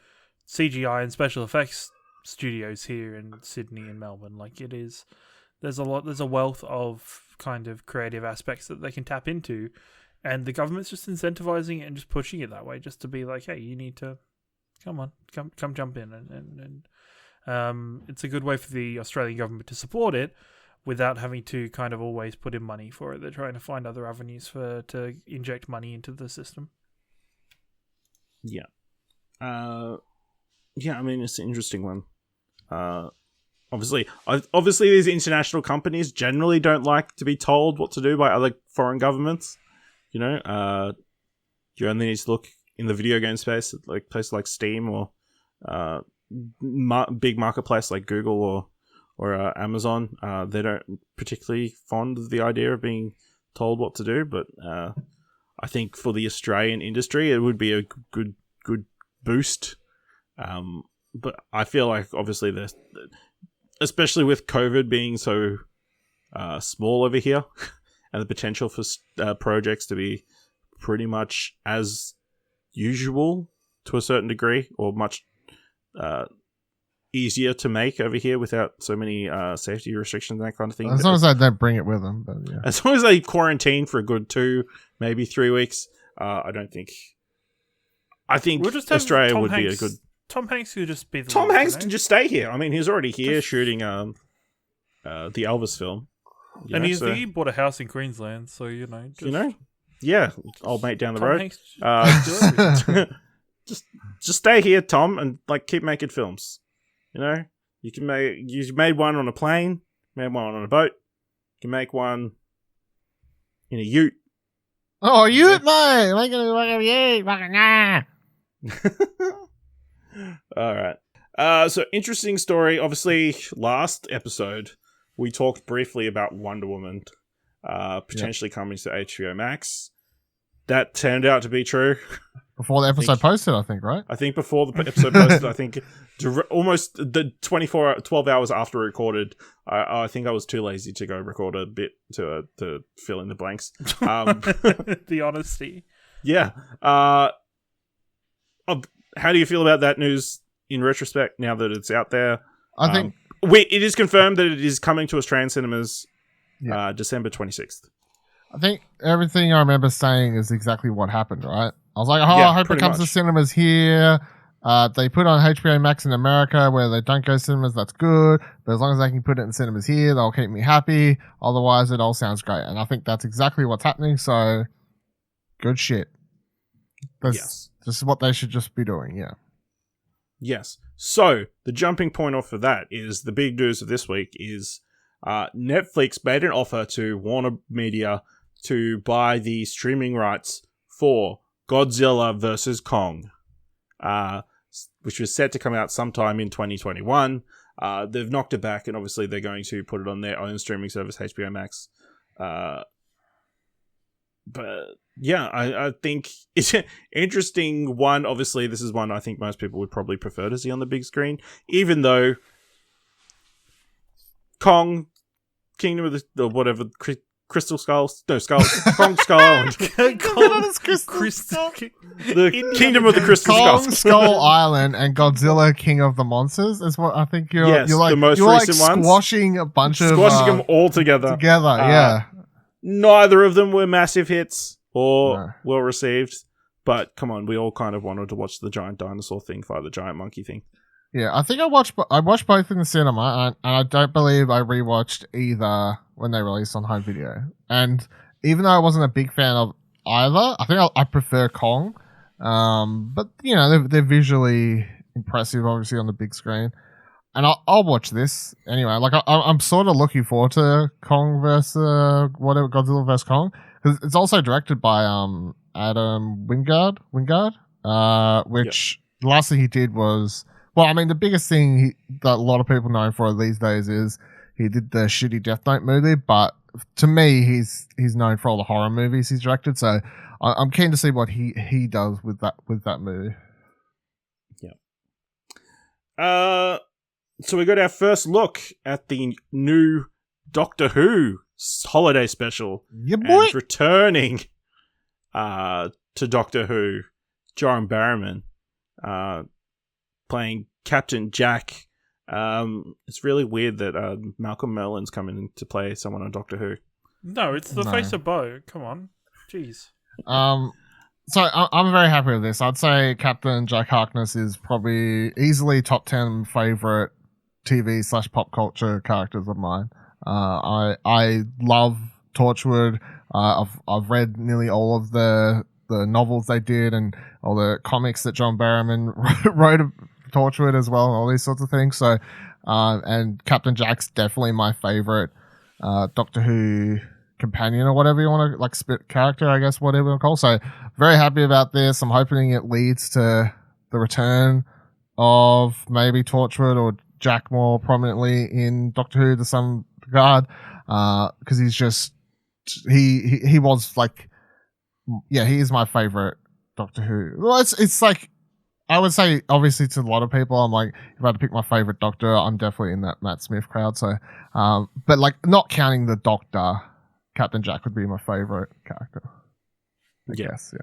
CGI and special effects studios here in Sydney and Melbourne. There's a wealth of kind of creative aspects that they can tap into, and the government's just incentivizing it and just pushing it that way, just to be like, hey, you need to Come on, come jump in, and it's a good way for the Australian government to support it without having to kind of always put in money for it. They're trying to find other avenues to inject money into the system. Yeah. Yeah, I mean, it's an interesting one. Obviously, these international companies generally don't like to be told what to do by other foreign governments. You know, you only need to look in the video game space at like places like Steam or big marketplace like Google or Amazon. They don't particularly fond of the idea of being told what to do, but I think for the Australian industry, it would be a good boost. But I feel like obviously especially with COVID being so small over here, and the potential for projects to be pretty much as usual to a certain degree, or much easier to make over here without so many safety restrictions and that kind of thing. As long as they don't bring it with them. But yeah. As long as they quarantine for a good 2, maybe 3 weeks, I think We'll just have Australia Tom would be a Hanks- good... Tom Hanks could just be the Tom lead, Hanks you know? can just stay here. I mean, he's already here shooting the Elvis film. You And know, he bought a house in Queensland, so you know. Just, you know, yeah, old mate down the Tom road. Hanks, Just stay here, Tom, and like keep making films. You know, you made one on a plane, made one on a boat. You can make one in a ute. Oh, you mate, making it like a ute, fucking nah. All right. So interesting story. Obviously, last episode we talked briefly about Wonder Woman potentially coming to HBO Max. That turned out to be true. Before the episode posted, I think, right? I think before the episode posted, I think almost the 12 hours after we recorded, I think I was too lazy to go record a bit to fill in the blanks. the honesty. Yeah. How do you feel about that news in retrospect now that it's out there? I think it is confirmed that it is coming to Australian cinemas December 26th. I think everything I remember saying is exactly what happened, right? I was like, I hope it comes to cinemas here. They put on HBO Max in America where they don't go cinemas, that's good. But as long as they can put it in cinemas here, they'll keep me happy. Otherwise, it all sounds great. And I think that's exactly what's happening. So, good shit. This is what they should just be doing, yeah. Yes. So, the jumping point off of that is the big news of this week is Netflix made an offer to Warner Media to buy the streaming rights for Godzilla vs. Kong, which was set to come out sometime in 2021. They've knocked it back, and obviously they're going to put it on their own streaming service, HBO Max. But yeah, I think it's an interesting one. Obviously, this is one I think most people would probably prefer to see on the big screen, even though Kong, Kingdom of the whatever, Crystal Skulls, no, Skull, Kong Skull Island. The Kingdom of the Crystal Kong Skulls. Skull Island and Godzilla King of the Monsters is what I think you're like. the most you're recent like ones. Squashing a bunch of them all together. Yeah. Neither of them were massive hits or well received. But come on, we all kind of wanted to watch the giant dinosaur thing fight the giant monkey thing. Yeah, I think I watched both in the cinema, and I don't believe I rewatched either when they released on home video. And even though I wasn't a big fan of either, I think I prefer Kong. But you know, they're visually impressive, obviously on the big screen. And I'll watch this anyway. Like I'm sort of looking forward to Kong versus Godzilla vs Kong, because it's also directed by Adam Wingard, which the last thing he did was. Well, I mean, the biggest thing that a lot of people know him for these days is he did the shitty Death Note movie, but to me, he's known for all the horror movies he's directed, so I'm keen to see what he does with that movie. Yeah. So we got our first look at the new Doctor Who holiday special. Yeah, boy! And returning to Doctor Who, Joran Barrowman, playing Captain Jack. It's really weird that Malcolm Merlin's coming to play someone on Doctor Who. No, it's the face of Bo. Come on. Jeez. So I'm very happy with this. I'd say Captain Jack Harkness is probably easily top 10 favorite TV/pop culture characters of mine. I love Torchwood. I've read nearly all of the novels they did and all the comics that John Barrowman wrote of Torchwood as well, and all these sorts of things. So, and Captain Jack's definitely my favorite Doctor Who companion or whatever you want to like spit character, I guess, whatever you want to call. So very happy about this. I'm hoping it leads to the return of maybe Torchwood or Jack more prominently in Doctor Who to some regard, because he's just he was like, yeah, he is my favorite Doctor Who. Well, it's like, I would say obviously to a lot of people, I'm like, if I had to pick my favorite Doctor, I'm definitely in that Matt Smith crowd. So, but like not counting the Doctor, Captain Jack would be my favorite character. I guess,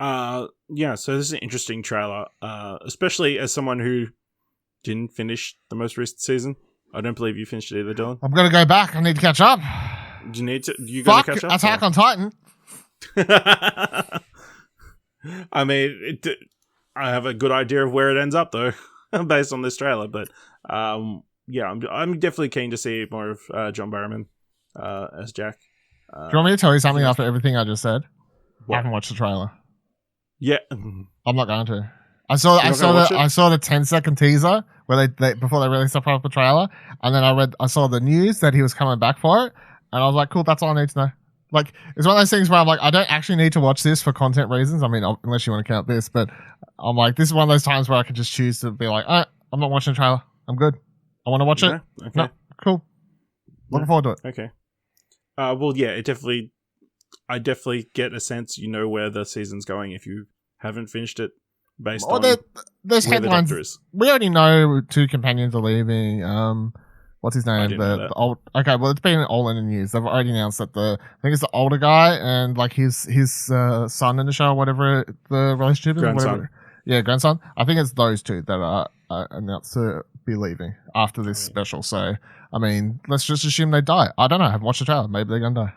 yeah. Yeah, so this is an interesting trailer, especially as someone who didn't finish the most recent season. I don't believe you finished it either, Dylan. I'm gonna go back. I need to catch up. Do you need to? Fuck catch up? Attack on Titan. I mean, I have a good idea of where it ends up, though, based on this trailer. But yeah, I'm definitely keen to see more of John Barrowman as Jack. Do you want me to tell you something after everything I just said? What? I haven't watched the trailer. Yeah, I'm not going to. I saw the 10-second teaser where they before they released the proper trailer, and then I saw the news that he was coming back for it, and I was like, cool, that's all I need to know. Like, it's one of those things where I'm like, I don't actually need to watch this for content reasons. I mean, unless you want to count this, but I'm like, this is one of those times where I can just choose to be like, I'm not watching the trailer. I'm good. I want to watch it. Okay. No, cool. Looking forward to it. Okay. Well, yeah, I definitely get a sense you know where the season's going if you haven't finished it based on there's where headlines. the Doctor is. We already know 2 companions are leaving. What's his name? The old. Okay, well, it's been all in the news. They've already announced that I think it's the older guy and like his son in the show, whatever the relationship is. Grandson. Whatever. Yeah, grandson. I think it's those 2 that are announced to be leaving after this special. So, I mean, let's just assume they die. I don't know. I haven't watched the trailer. Maybe they're gonna die.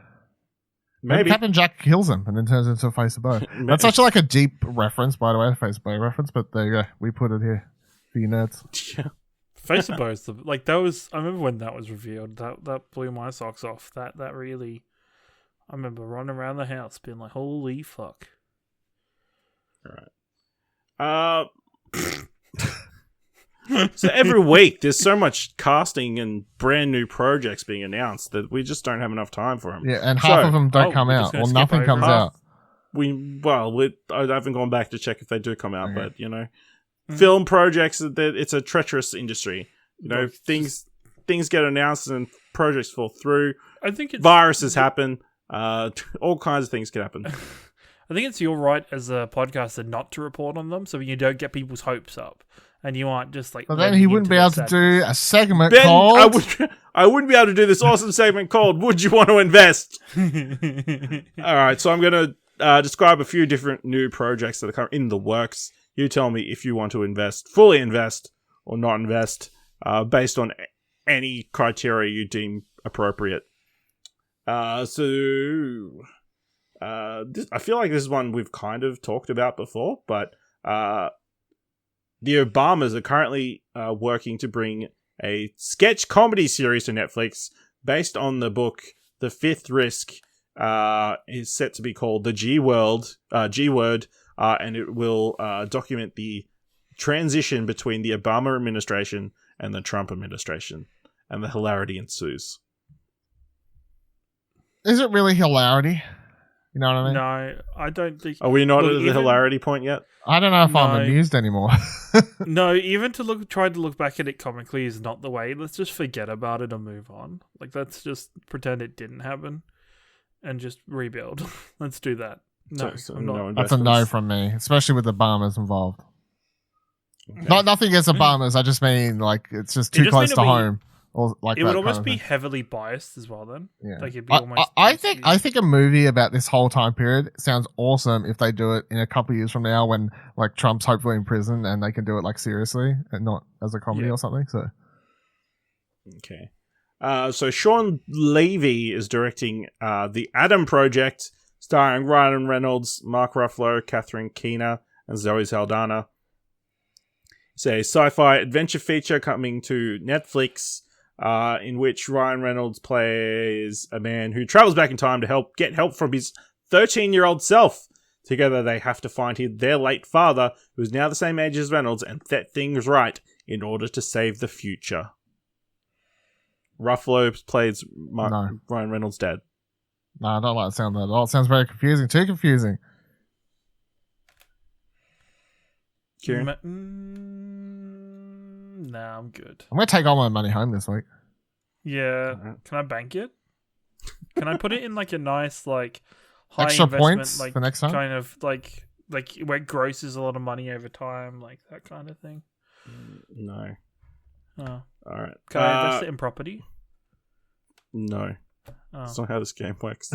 Maybe Captain Jack kills him and then turns into a face of Bo. That's such like a deep reference, by the way, a face of Bo reference. But there you go. We put it here for you nerds. Yeah. Face of Bo's like that was. I remember when that was revealed. That blew my socks off. That really. I remember running around the house being like, "Holy fuck!" All right. So every week there's so much casting and brand new projects being announced that we just don't have enough time for them. Yeah, and half of them don't come out. Well, nothing comes out. I haven't gone back to check if they do come out, but you know, film projects, it's a treacherous industry. You know, things get announced and projects fall through. I think viruses happen. All kinds of things can happen. I think it's your right as a podcaster not to report on them, so you don't get people's hopes up, and you aren't just like. But then he wouldn't be able to do a segment Ben, called. I wouldn't be able to do this awesome segment called "Would You Want to Invest?" All right, so I'm going to describe a few different new projects that are in the works. You tell me if you want to invest, fully invest, or not invest, based on any criteria you deem appropriate. I feel like this is one we've kind of talked about before, but the Obamas are currently working to bring a sketch comedy series to Netflix based on the book The Fifth Risk. Is set to be called The G Word, and it will document the transition between the Obama administration and the Trump administration, and the hilarity ensues. Is it really hilarity? You know what I mean? No, I don't think. Are we not at the hilarity point yet? I don't know if I'm amused anymore. No, even try to look back at it comically is not the way. Let's just forget about it and move on. Like, let's just pretend it didn't happen and just rebuild. Let's do that. No, I'm not. That's a no from me, especially with the Obamas involved. Okay. Nothing against Obamas. I just mean like it's just too close to home. Or like it would almost be heavily biased as well. Then, yeah. Like it'd be almost. I think a movie about this whole time period sounds awesome if they do it in a couple of years from now when like Trump's hopefully in prison and they can do it like seriously and not as a comedy or something. So, okay. So Sean Levy is directing the Adam Project, starring Ryan Reynolds, Mark Ruffalo, Catherine Keener, and Zoe Saldana. It's a sci-fi adventure feature coming to Netflix, in which Ryan Reynolds plays a man who travels back in time to get help from his 13-year-old self. Together, they have to find their late father, who is now the same age as Reynolds, and set things right in order to save the future. Ruffalo plays Ryan Reynolds' dad. No, I don't like the sound of that at all. It sounds very confusing. Too confusing. Ciaran? Nah, I'm good. I'm going to take all my money home this week. Yeah. Can I bank it? Can I put it in like a nice like high Extra investment, points like for next time? kind of like where it grosses a lot of money over time, like that kind of thing? No. Oh. Alright. Can I invest it in property? No. Oh. That's not how this game works.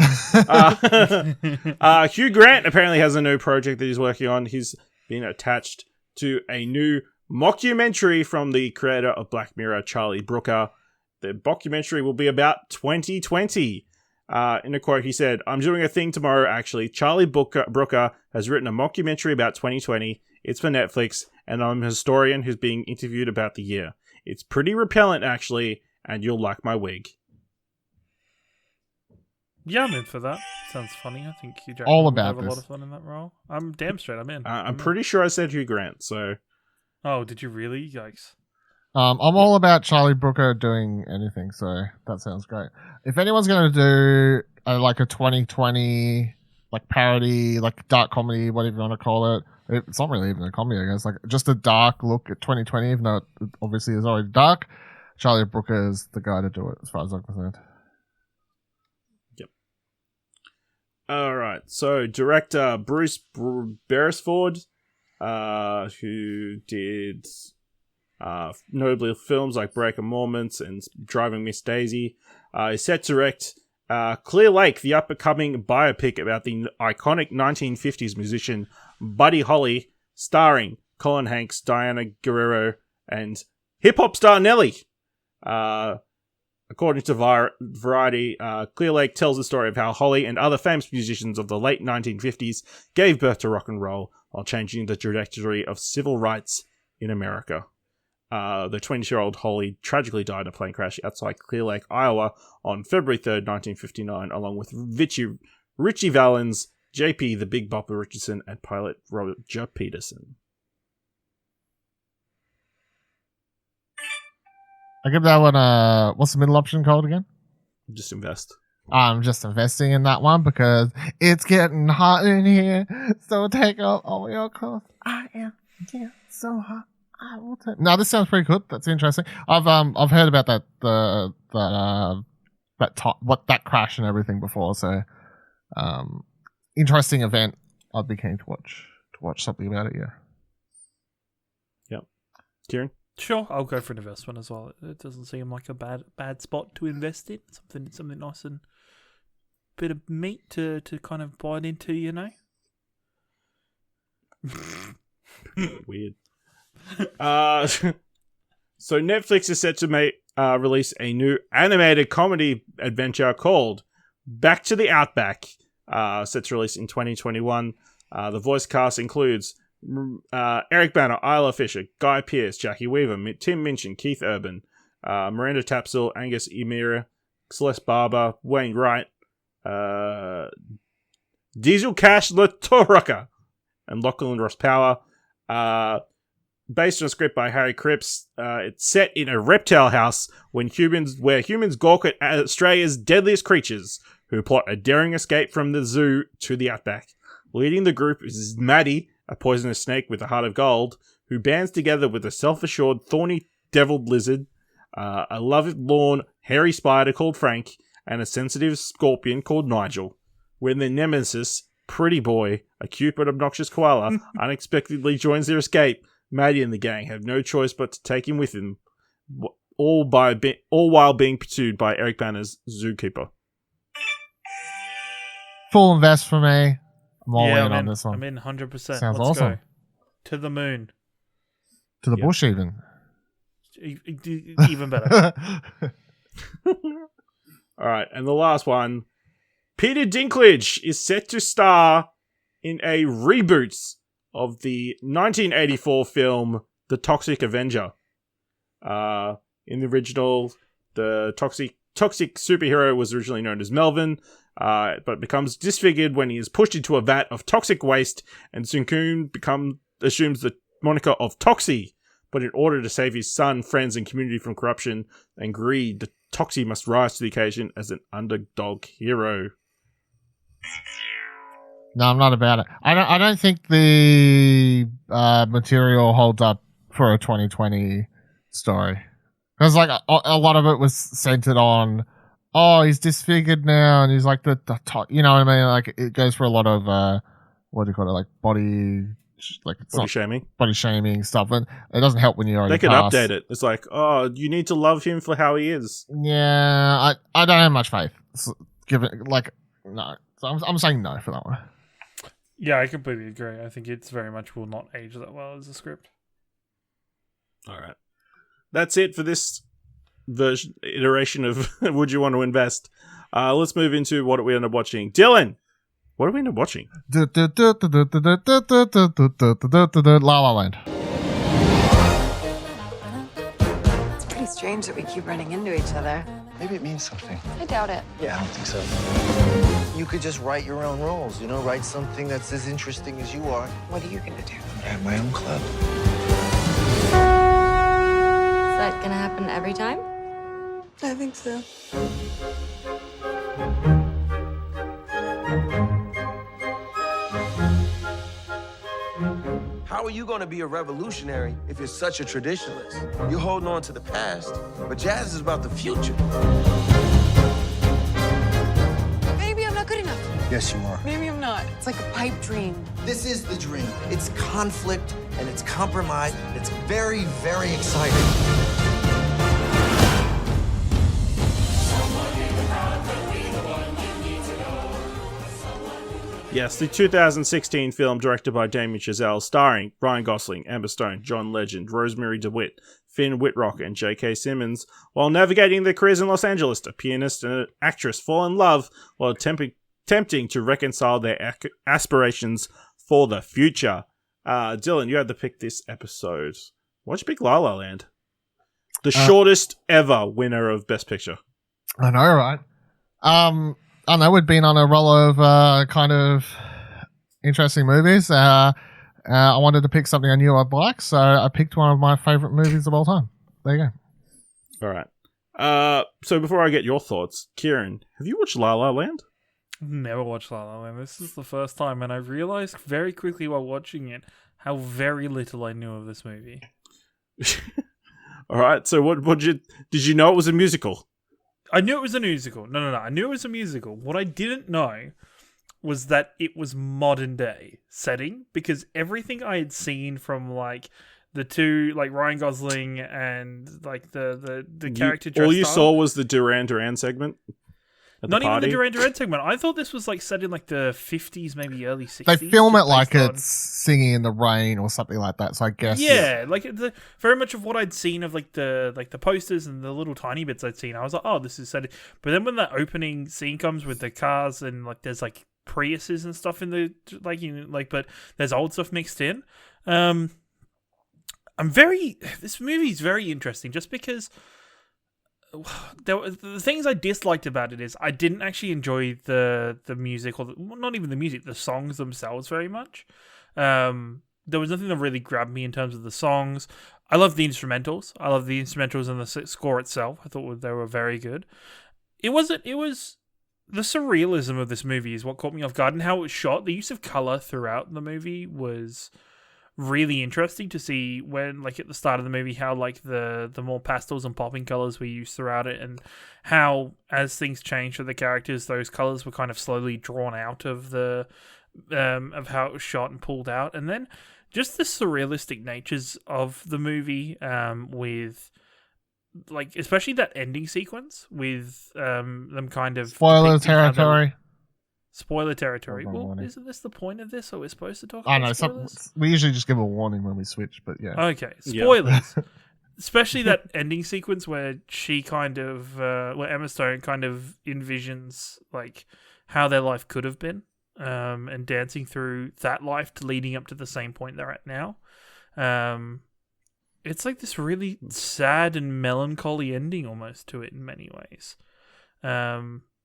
Hugh Grant apparently has a new project that he's working on. He's been attached to a new mockumentary from the creator of Black Mirror, Charlie Brooker. The mockumentary will be about 2020. In a quote, he said, "I'm doing a thing tomorrow, actually. Charlie Brooker has written a mockumentary about 2020. It's for Netflix, and I'm a historian who's being interviewed about the year. It's pretty repellent, actually, and you'll like my wig." Yeah, I'm in for that. Sounds funny. I think Hugh Jackman All would about have a lot this. of fun in that role. I'm damn straight. I'm in. I'm pretty sure I said Hugh Grant, so... Oh, did you really? Yikes. I'm all about Charlie Brooker doing anything, so that sounds great. If anyone's going to do like a 2020 like parody, like dark comedy, whatever you want to call it, it's not really even a comedy, I guess. Like just a dark look at 2020, even though it obviously is already dark. Charlie Brooker is the guy to do it, as far as I'm concerned. Alright, so director Bruce Beresford, who did notably films like Breaker Moments and Driving Miss Daisy, is set to direct Clear Lake, the upcoming biopic about the iconic 1950s musician Buddy Holly, starring Colin Hanks, Diana Guerrero, and hip-hop star Nelly. According to Variety, Clear Lake tells the story of how Holly and other famous musicians of the late 1950s gave birth to rock and roll while changing the trajectory of civil rights in America. The 20-year-old Holly tragically died in a plane crash outside Clear Lake, Iowa on February 3rd, 1959, along with Richie Valens, JP the Big Bopper Richardson, and pilot Roger Peterson. I give that one what's the middle option called again? Just invest. I'm just investing in that one because it's getting hot in here. So take off all your clothes. I am getting so hot. I will take. No, this sounds pretty good. That's interesting. I've heard about that that crash and everything before. So interesting event. I'd be keen to watch something about it. Yeah. Yep. Ciaran? Sure, I'll go for an investment as well. It doesn't seem like a bad spot to invest in. Something nice and bit of meat to kind of bite into, you know. Weird. So Netflix is set to release a new animated comedy adventure called Back to the Outback. Set to release in 2021. The voice cast includes Eric Bana, Isla Fisher, Guy Pearce, Jackie Weaver, Tim Minchin, Keith Urban, Miranda Tapsell, Angus Emira, Celeste Barber, Wayne Wright, Diesel Cash LaTorrucker, and Lachlan Ross Power. Based on a script by Harry Cripps, it's set in a reptile house where humans gawk at Australia's deadliest creatures who plot a daring escape from the zoo to the outback. Leading the group is Maddie, a poisonous snake with a heart of gold, who bands together with a self-assured, thorny, deviled lizard, a love-lorn, hairy spider called Frank, and a sensitive scorpion called Nigel. When their nemesis, Pretty Boy, a cute but obnoxious koala, unexpectedly joins their escape, Maddie and the gang have no choice but to take him with them, all while being pursued by Eric Banner's zookeeper. Full invest for me. I'm all in on this one. I'm in 100%. Sounds Let's awesome. go. To the moon. To the bush, even. Even better. All right, and the last one, Peter Dinklage is set to star in a reboot of the 1984 film The Toxic Avenger. In the original, the toxic superhero was originally known as Melvin, but becomes disfigured when he is pushed into a vat of toxic waste, and soon assumes the moniker of Toxie. But in order to save his son, friends, and community from corruption and greed, the Toxie must rise to the occasion as an underdog hero. No, I'm not about it. I don't think the material holds up for a 2020 story. Because like a lot of it was centered on, he's disfigured now, and he's like the top, you know what I mean? Like it goes for a lot of what do you call it? Like body shaming stuff, and it doesn't help when you already. They could cast. update it. It's like, you need to love him for how he is. Yeah, I don't have much faith. Give it no. So I'm saying no for that one. Yeah, I completely agree. I think it's very much will not age that well as a script. All right. That's it for this iteration of Would You Want to Invest? Let's move into what we end up watching. Dylan, what do we end up watching? La La Land. It's pretty strange that we keep running into each other. Maybe it means something. I doubt it. Yeah, I don't think so. You could just write your own rules, write something that's as interesting as you are. What are you gonna do? I have my own club. Is that gonna happen every time? I think so. How are you going to be a revolutionary if you're such a traditionalist? You're holding on to the past, but jazz is about the future. Maybe I'm not good enough. Yes, you are. Maybe I'm not. It's like a pipe dream. This is the dream. It's conflict, and it's compromise, and it's very, very exciting. Yes, the 2016 film directed by Damien Chazelle, starring Ryan Gosling, Emma Stone, John Legend, Rosemary DeWitt, Finn Whitrock, and J.K. Simmons. While navigating their careers in Los Angeles, a pianist and an actress fall in love while attempting to reconcile their aspirations for the future. Dylan, you had to pick this episode. Why'd you pick La La Land? The shortest ever winner of Best Picture. I know, right? I know we'd been on a roll of kind of interesting movies. I wanted to pick something I knew I'd like, so I picked one of my favorite movies of all time. There you go. All right. So before I get your thoughts, Ciaran, have you watched La La Land? Never watched La La Land. This is the first time, and I realized very quickly while watching it how very little I knew of this movie. All right. So did you know it was a musical? I knew it was a musical. No. I knew it was a musical. What I didn't know was that it was modern day setting, because everything I had seen from like the two, like Ryan Gosling and like the character dressed all you up, saw was the Duran Duran segment. Not even the Duran Duran segment. I thought this was like set in like the 50s, maybe early 60s. They film it like it's singing in the rain or something like that. So I guess like very much of what I'd seen of like the posters and the little tiny bits I'd seen. I was like, oh, this is set. But then when the opening scene comes with the cars and like there's like Priuses and stuff in the but there's old stuff mixed in. This movie's very interesting just because. The things I disliked about it is I didn't actually enjoy the music, or not even the music, the songs themselves very much. There was nothing that really grabbed me in terms of the songs. I love the instrumentals. I love the instrumentals and the score itself. I thought they were very good. It was the surrealism of this movie is what caught me off guard, and how it was shot. The use of color throughout the movie was really interesting to see, when like at the start of the movie how like the more pastels and popping colors were used throughout it, and how as things changed for the characters those colors were kind of slowly drawn out of the of how it was shot and pulled out. And then just the surrealistic natures of the movie, with like especially that ending sequence with them kind of spoiler territory. Spoiler territory. Well, isn't this the point of this? Are we supposed to talk about spoilers? Spoilers? We usually just give a warning when we switch, but yeah. Okay, spoilers. Yeah. Especially that ending sequence where she kind of, where Emma Stone kind of envisions like how their life could have been, and dancing through that life to leading up to the same point they're at now. It's like this really sad and melancholy ending almost to it in many ways.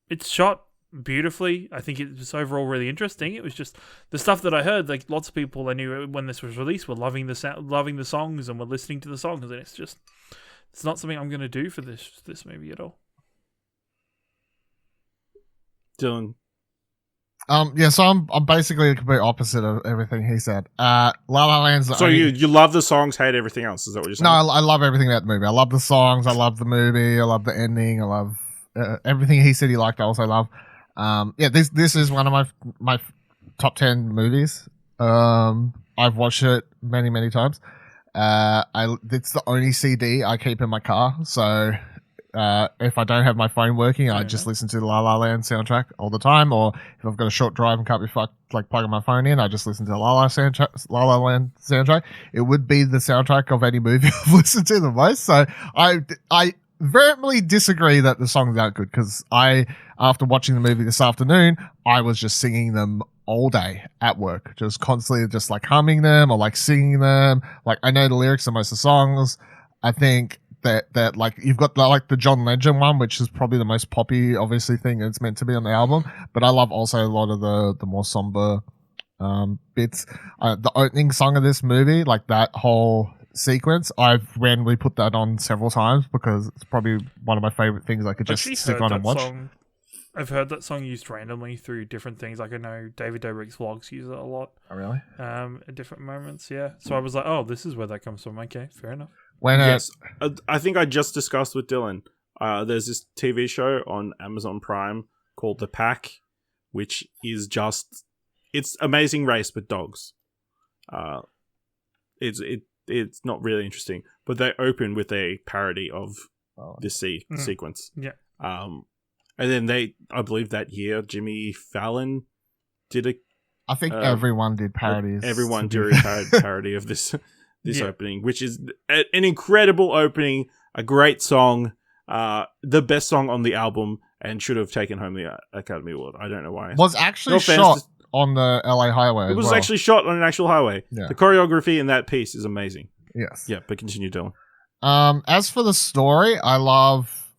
It's shot beautifully. I think it was overall really interesting. It was just the stuff that I heard. Like lots of people I knew when this was released were loving the songs and were listening to the songs, and it's not something I'm going to do for this movie at all. Dylan. So I'm basically the complete opposite of everything he said. La La Land's So you love the songs, hate everything else. Is that what you're saying? No, I love everything about the movie. I love the songs. I love the movie. I love the ending. I love everything he said he liked. I also love. This is one of my top 10 movies. I've watched it many times. It's the only CD I keep in my car. So if I don't have my phone working, I just listen to the La La Land soundtrack all the time. Or if I've got a short drive and can't be plugging my phone in, I just listen to the La La Land soundtrack. It would be the soundtrack of any movie I've listened to the most. So I vehemently disagree that the songs aren't good, because after watching the movie this afternoon, I was just singing them all day at work, just constantly just like humming them or like singing them. Like I know the lyrics of most of the songs. I think that like you've got the John Legend one, which is probably the most poppy obviously thing it's meant to be on the album, but I love also a lot of the more somber bits. The opening song of this movie, like that whole sequence, I've randomly put that on several times because it's probably one of my favorite things I could just stick on and watch. I've heard that song used randomly through different things. Like I know David Dobrik's vlogs use it a lot. Oh, really? At different moments, yeah. So I was like, oh, this is where that comes from. Okay, fair enough. Yes, I think I just discussed with Dylan. There's this TV show on Amazon Prime called The Pack, which is it's Amazing Race but dogs. It's not really interesting, but they open with a parody of this sequence. Yeah. And then I believe that year, Jimmy Fallon did I think everyone did parodies. Everyone did a parody of this opening, which is an incredible opening, a great song, the best song on the album, and should have taken home the Academy Award. I don't know why. Was actually shot on the LA highway. It was actually shot on an actual highway. Yeah. The choreography in that piece is amazing. Yes. Yeah, but continue, Dylan. As for the story, I love.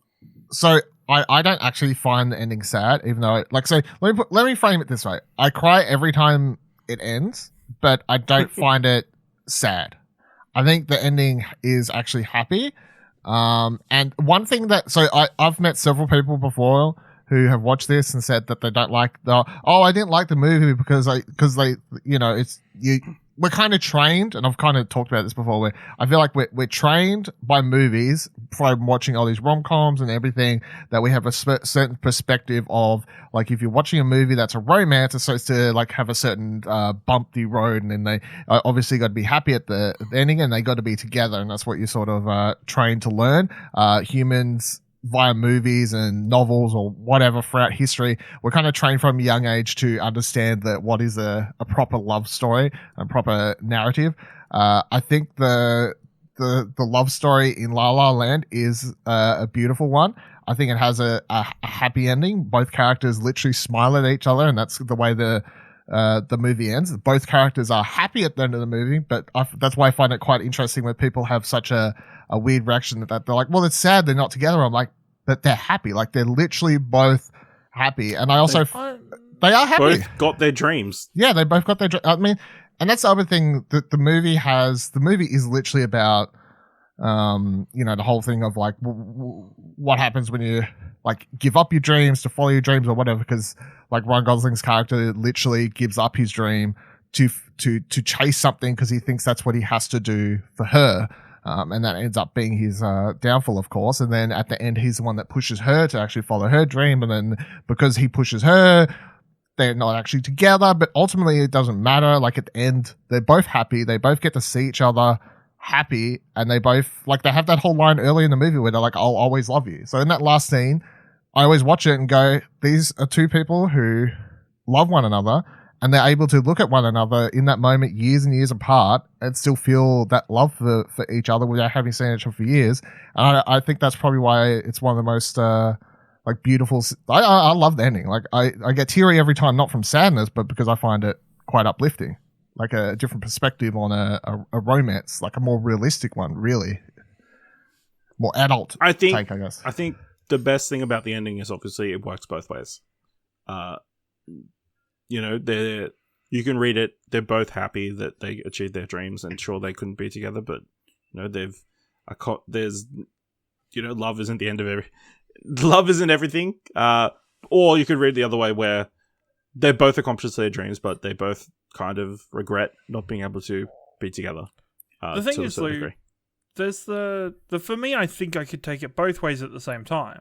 So I don't actually find the ending sad, even though let me frame it this way. I cry every time it ends, but I don't find it sad. I think the ending is actually happy. And one thing I've met several people before who have watched this and said that they don't like I didn't like the movie because they we're kind of trained, and I've kind of talked about this before, where I feel like we're trained by movies from watching all these rom-coms and everything, that we have a certain perspective of, like, if you're watching a movie that's a romance, it's supposed to like have a certain bumpy road, and then they obviously got to be happy at the ending, and they got to be together, and that's what you're sort of trained to learn. Humans, via movies and novels or whatever throughout history, we're kind of trained from a young age to understand that what is a proper love story, a proper narrative. I think the love story in La La Land is a beautiful one. I think it has a happy ending. Both characters literally smile at each other, and that's the way the movie ends. Both characters are happy at the end of the movie, but that's why I find it quite interesting when people have such a weird reaction that they're like, well, it's sad they're not together. I'm like, but they're happy. Like, they're literally both happy. And I also, they are happy. Both got their dreams. Yeah, they both got their dreams. I mean, and that's the other thing that the movie is literally about, the whole thing of like, what happens when you like give up your dreams to follow your dreams or whatever. Because like Ryan Gosling's character literally gives up his dream to chase something because he thinks that's what he has to do for her. And that ends up being his downfall, of course. And then at the end, he's the one that pushes her to actually follow her dream. And then because he pushes her, they're not actually together. But ultimately, it doesn't matter. Like, at the end, they're both happy. They both get to see each other happy. And they both, like, they have that whole line early in the movie where they're like, I'll always love you. So in that last scene, I always watch it and go, these are two people who love one another. And they're able to look at one another in that moment, years and years apart, and still feel that love for each other without having seen each other for years. And I think that's probably why it's one of the most like beautiful. I love the ending. Like I get teary every time, not from sadness, but because I find it quite uplifting, like a different perspective on a romance, like a more realistic one, really more adult. I guess. I think the best thing about the ending is obviously it works both ways. You know, you can read it. They're both happy that they achieved their dreams, and sure they couldn't be together, but you know there's love isn't the end of love isn't everything. Or you could read the other way where they both accomplished their dreams, but they both kind of regret not being able to be together. The thing is, Lou, there's the for me, I think I could take it both ways at the same time.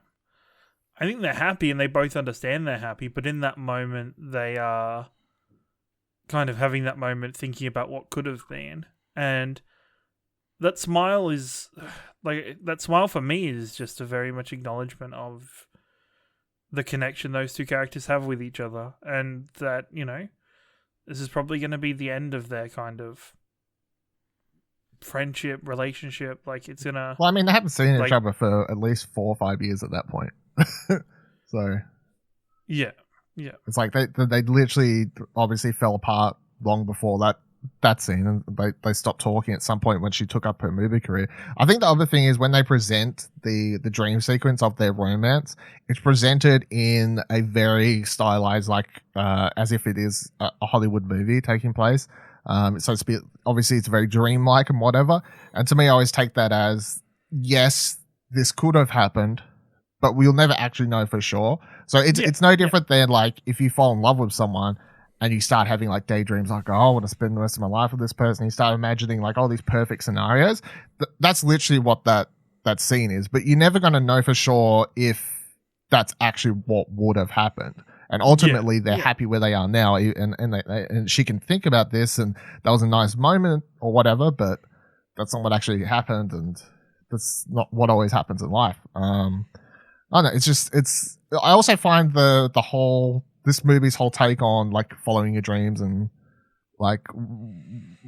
I think they're happy and they both understand they're happy, but in that moment they are kind of having that moment thinking about what could have been. And that smile is that smile for me is just a very much acknowledgement of the connection those two characters have with each other, and that, you know, this is probably going to be the end of their kind of friendship, relationship. Like, it's gonna. Well, I mean, they haven't seen each other for at least 4 or 5 years at that point. So. Yeah. It's like they literally obviously fell apart long before that scene, and they stopped talking at some point when she took up her movie career. I think the other thing is when they present the dream sequence of their romance, it's presented in a very stylized, like as if it is a Hollywood movie taking place. So obviously it's very dreamlike and whatever. And to me, I always take that as, yes, this could have happened, but we'll never actually know for sure. So it's no different than like if you fall in love with someone and you start having like daydreams, like, oh, I want to spend the rest of my life with this person. You start imagining like all these perfect scenarios. That's literally what that scene is. But you're never going to know for sure if that's actually what would have happened. And ultimately, they're happy where they are now, and she can think about this, and that was a nice moment or whatever. But that's not what actually happened, and that's not what always happens in life. I don't know. It's. I also find this movie's whole take on like following your dreams and like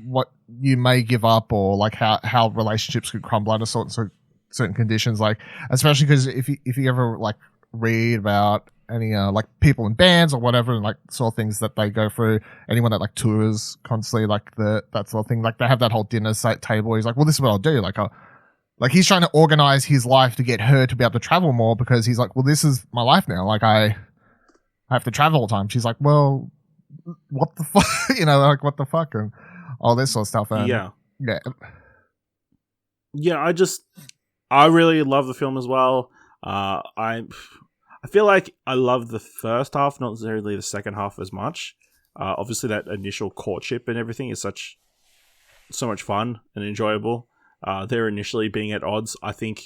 what you may give up, or like how relationships could crumble under certain conditions. Like, especially because if you ever like read about any like people in bands or whatever, and like sort of things that they go through, anyone that like tours constantly, like that sort of thing, like they have that whole dinner table. He's like, well, this is what I'll do. Like he's trying to organize his life to get her to be able to travel more, because he's like, well, this is my life now. Like I have to travel all the time. She's like, well, what the fuck? You know, like what the fuck, and all this sort of stuff. And I really love the film as well. I feel like I love the first half, not necessarily the second half as much. Obviously, that initial courtship and everything is so much fun and enjoyable. They're initially being at odds. I think,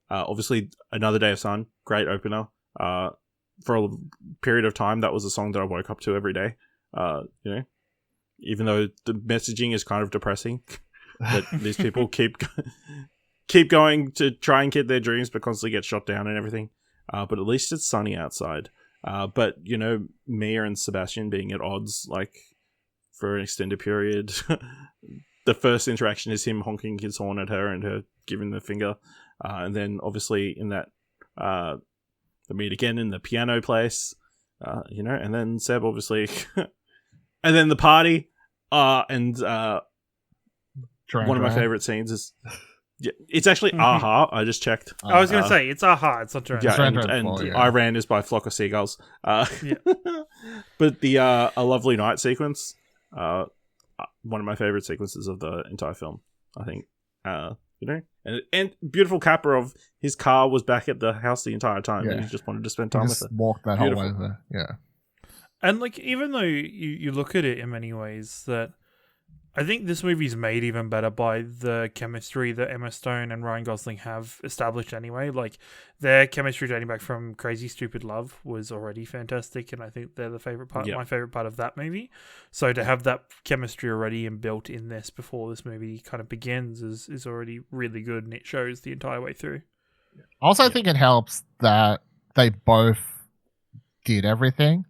obviously, Another Day of Sun, great opener. For a period of time, that was a song that I woke up to every day. You know, even though the messaging is kind of depressing, that these people keep going to try and get their dreams, but constantly get shot down and everything. But at least it's sunny outside. But, you know, Mia and Sebastian being at odds, like, for an extended period. The first interaction is him honking his horn at her and her giving the finger. And then, obviously, in that, they meet again in the piano place. You know, and then Seb, obviously. And then the party. And one of my favorite scenes is... Yeah, it's actually Aha. I just checked. I was going to say, it's Aha. It's not Duran. Yeah, and I Ran is by Flock of Seagulls. But the A Lovely Night sequence, one of my favorite sequences of the entire film, I think. You know, and beautiful capper of his car was back at the house the entire time, and he just wanted to spend time with it. Walked that whole way there. Yeah. And like, even though you look at it in many ways, that I think this movie's made even better by the chemistry that Emma Stone and Ryan Gosling have established anyway. Like, their chemistry dating back from Crazy Stupid Love was already fantastic, and I think they're the favorite part, my favorite part of that movie. So to have that chemistry already and built in this before this movie kind of begins is already really good, and it shows the entire way through. I also think it helps that they both did everything.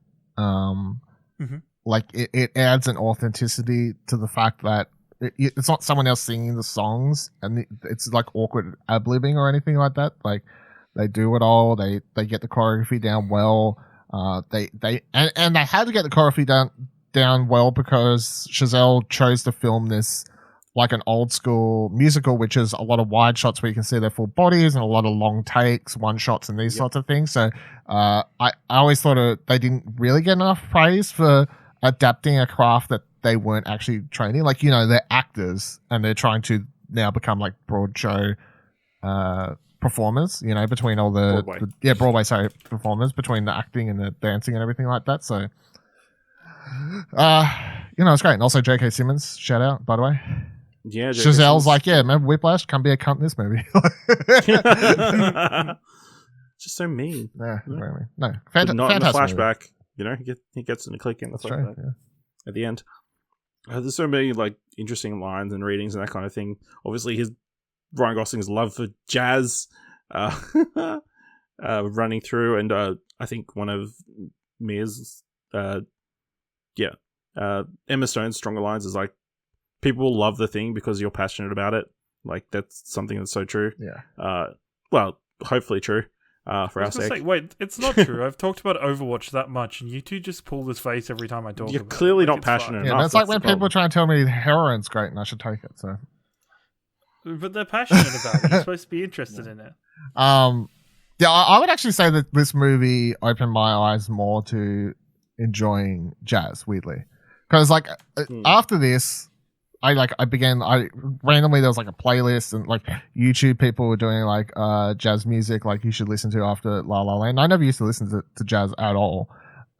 Like, it adds an authenticity to the fact that it's not someone else singing the songs, and it's like awkward ad-libbing or anything like that. Like, They do it all. They get the choreography down well. They had to get the choreography down well because Chazelle chose to film this like an old school musical, which is a lot of wide shots where you can see their full bodies and a lot of long takes, one shots, and these sorts of things. So I always thought they didn't really get enough praise for adapting a craft that they weren't actually training. Like, they're actors and they're trying to now become like broad show performers, between all the Broadway performers, between the acting and the dancing and everything like that. So it's great. And also J.K. Simmons, shout out, by the way. Yeah, Chazelle's like, remember Whiplash? Come be a cunt in this movie. Just so mean. Yeah, very mean. No, Not in the flashback. flashback. He gets in a click in the That's flashback true, at the end. There's so many like interesting lines and readings and that kind of thing. Obviously, Ryan Gosling's love for jazz running through, and I think one of Mia's Emma Stone's stronger lines is like, people will love the thing because you're passionate about it. Like, that's something that's so true. Yeah. Well, hopefully true for our sake. Wait, it's not true. I've talked about Overwatch that much, and you two just pull this face every time I talk You're about it. clearly Like, not it's passionate fine. enough. Yeah, that's like That's when the people try and tell me heroin's great and I should take it. So, But they're passionate about it. You're supposed to be interested in it. I would actually say that this movie opened my eyes more to enjoying jazz, weirdly, because like after this, I randomly there was like a playlist and like YouTube people were doing like jazz music like you should listen to after La La Land. I never used to listen to jazz at all,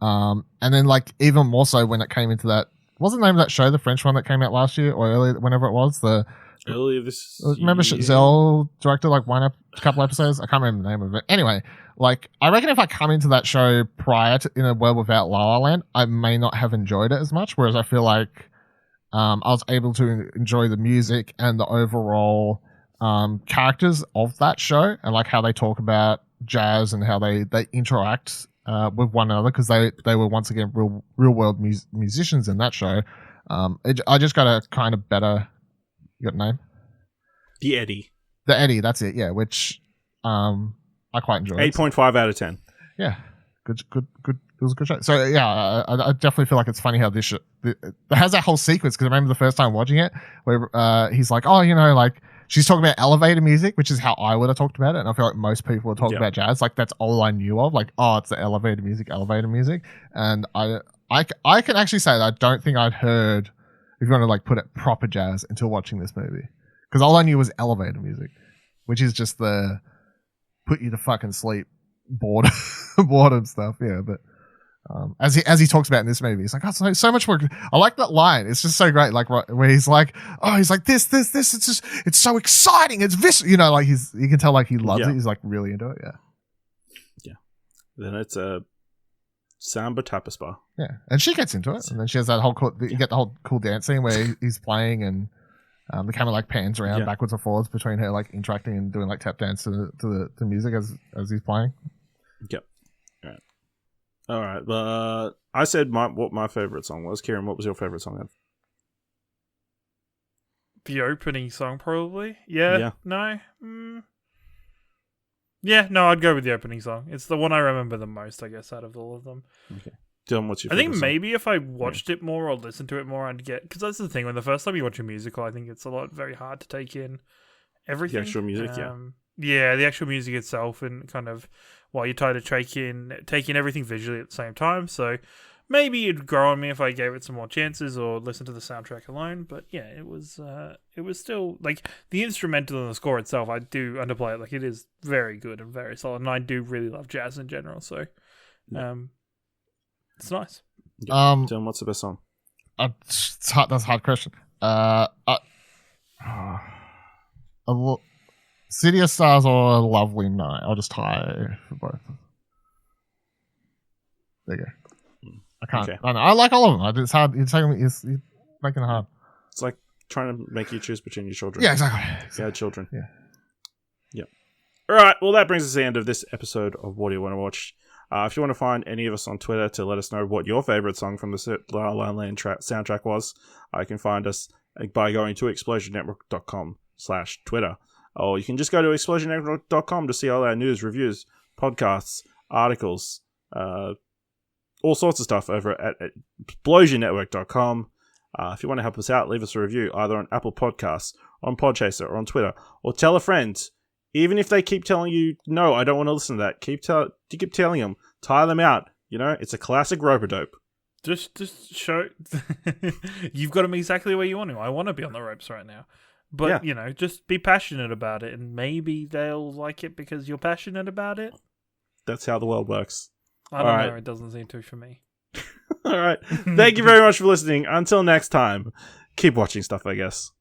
and then like even more so when it came into that, what's the name of that show, the French one that came out last year or earlier, whenever it was, earlier this remember Chazelle directed like a couple episodes? I can't remember the name of it. Anyway, like I reckon if I come into that show prior to In a World Without La La Land, I may not have enjoyed it as much, whereas I feel like I was able to enjoy the music and the overall characters of that show and like how they talk about jazz and how they interact with one another, because they were once again real world musicians in that show. I just got a kind of better, you got a name? The Eddie. The Eddie, that's it, yeah, which I quite enjoyed. 8.5 out of 10. Yeah. Good. It was a good show. So yeah, I definitely feel like it's funny how it has that whole sequence, because I remember the first time watching it where he's like, oh, like she's talking about elevator music, which is how I would have talked about it, and I feel like most people would talk about jazz. Like that's all I knew of. Like, oh, it's the elevator music, and I can actually say that I don't think I'd heard, if you want to like put it, proper jazz until watching this movie, because all I knew was elevator music, which is just the put you to fucking sleep boredom stuff. Yeah, but as he talks about in this movie, he's like, oh, so much more. I like that line. It's just so great. Like where he's like, oh, he's like this. It's just, it's so exciting. It's visceral. Like you can tell like he loves it. He's like really into it. Yeah. Then it's a samba tapas. Yeah, and she gets into it, and then she has that whole you get the whole cool dance scene where he's playing, and the camera like pans around backwards and forwards between her like interacting and doing like tap dance to the music as he's playing. Yep. All right. I said what my favorite song was. Ciaran, what was your favorite song then? The opening song, probably. Yeah. No. Yeah. No. I'd go with the opening song. It's the one I remember the most, I guess, out of all of them. Okay. Dylan, what's your I favorite think song? maybe if I watched it more or listened to it more, I'd get, because that's the thing. When the first time you watch a musical, I think it's very hard to take in everything. The actual music, Yeah, the actual music itself, and kind of while you're trying to take in everything visually at the same time. So maybe it'd grow on me if I gave it some more chances or listened to the soundtrack alone. But yeah, it was still like the instrumental and the score itself. I do underplay it. Like it is very good and very solid, and I do really love jazz in general. So, it's nice. Dylan, what's the best song? That's a hard question. City of Stars or A Lovely Night. I'll just tie for both. There you go. I can't. Okay. I like all of them. It's hard. You're making it hard. It's like trying to make you choose between your children. Yeah, exactly. Yeah, children. Yeah. Yep. All right. Well, that brings us to the end of this episode of What Do You Want to Watch? If you want to find any of us on Twitter to let us know what your favorite song from the La La Land soundtrack was, you can find us by going to explosionnetwork.com/Twitter. Or you can just go to explosionnetwork.com to see all our news, reviews, podcasts, articles, all sorts of stuff over at explosionnetwork.com. If you want to help us out, leave us a review either on Apple Podcasts, on Podchaser, or on Twitter, or tell a friend. Even if they keep telling you, no, I don't want to listen to that, keep telling them, tire them out. You know, it's a classic rope-a-dope. Just show. You've got them exactly where you want to. I want to be on the ropes right now. But, you know, just be passionate about it, and maybe they'll like it because you're passionate about it. That's how the world works. I don't know. It doesn't seem to for me. All right. Thank you very much for listening. Until next time, keep watching stuff, I guess.